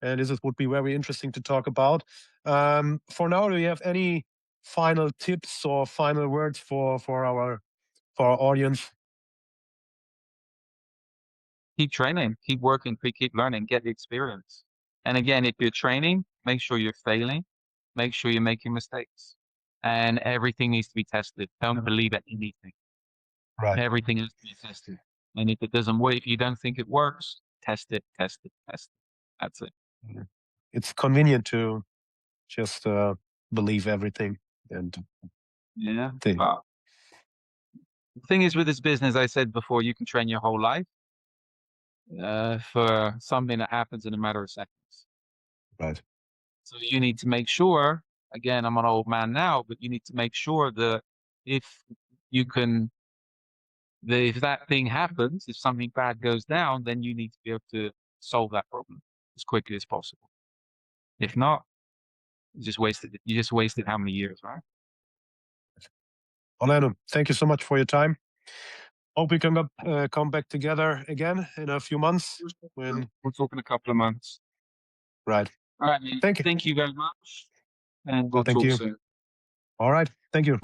And this would be very interesting to talk about. For now, do you have any final tips or final words for our audience? Keep training, keep working, keep learning, get the experience. And again, if you're training, make sure you're failing, make sure you're making mistakes. And everything needs to be tested. Don't believe anything. Right. Everything has to be tested. And if it doesn't work, if you don't think it works, test it, test it, test it. That's it. It's convenient to just believe everything and Yeah. think. But the thing is with this business, I said before, you can train your whole life for something that happens in a matter of seconds. Right. So you need to make sure, again, I'm an old man now, but you need to make sure that if you can, if that thing happens, if something bad goes down, then you need to be able to solve that problem as quickly as possible. If not, you just wasted how many years, right? Orlando, thank you so much for your time. Hope we can come back together again in a few months. We'll talk in a couple of months. Right. All right, man. Thank you. Thank you very much. And we'll Thank talk you. soon. All right. Thank you.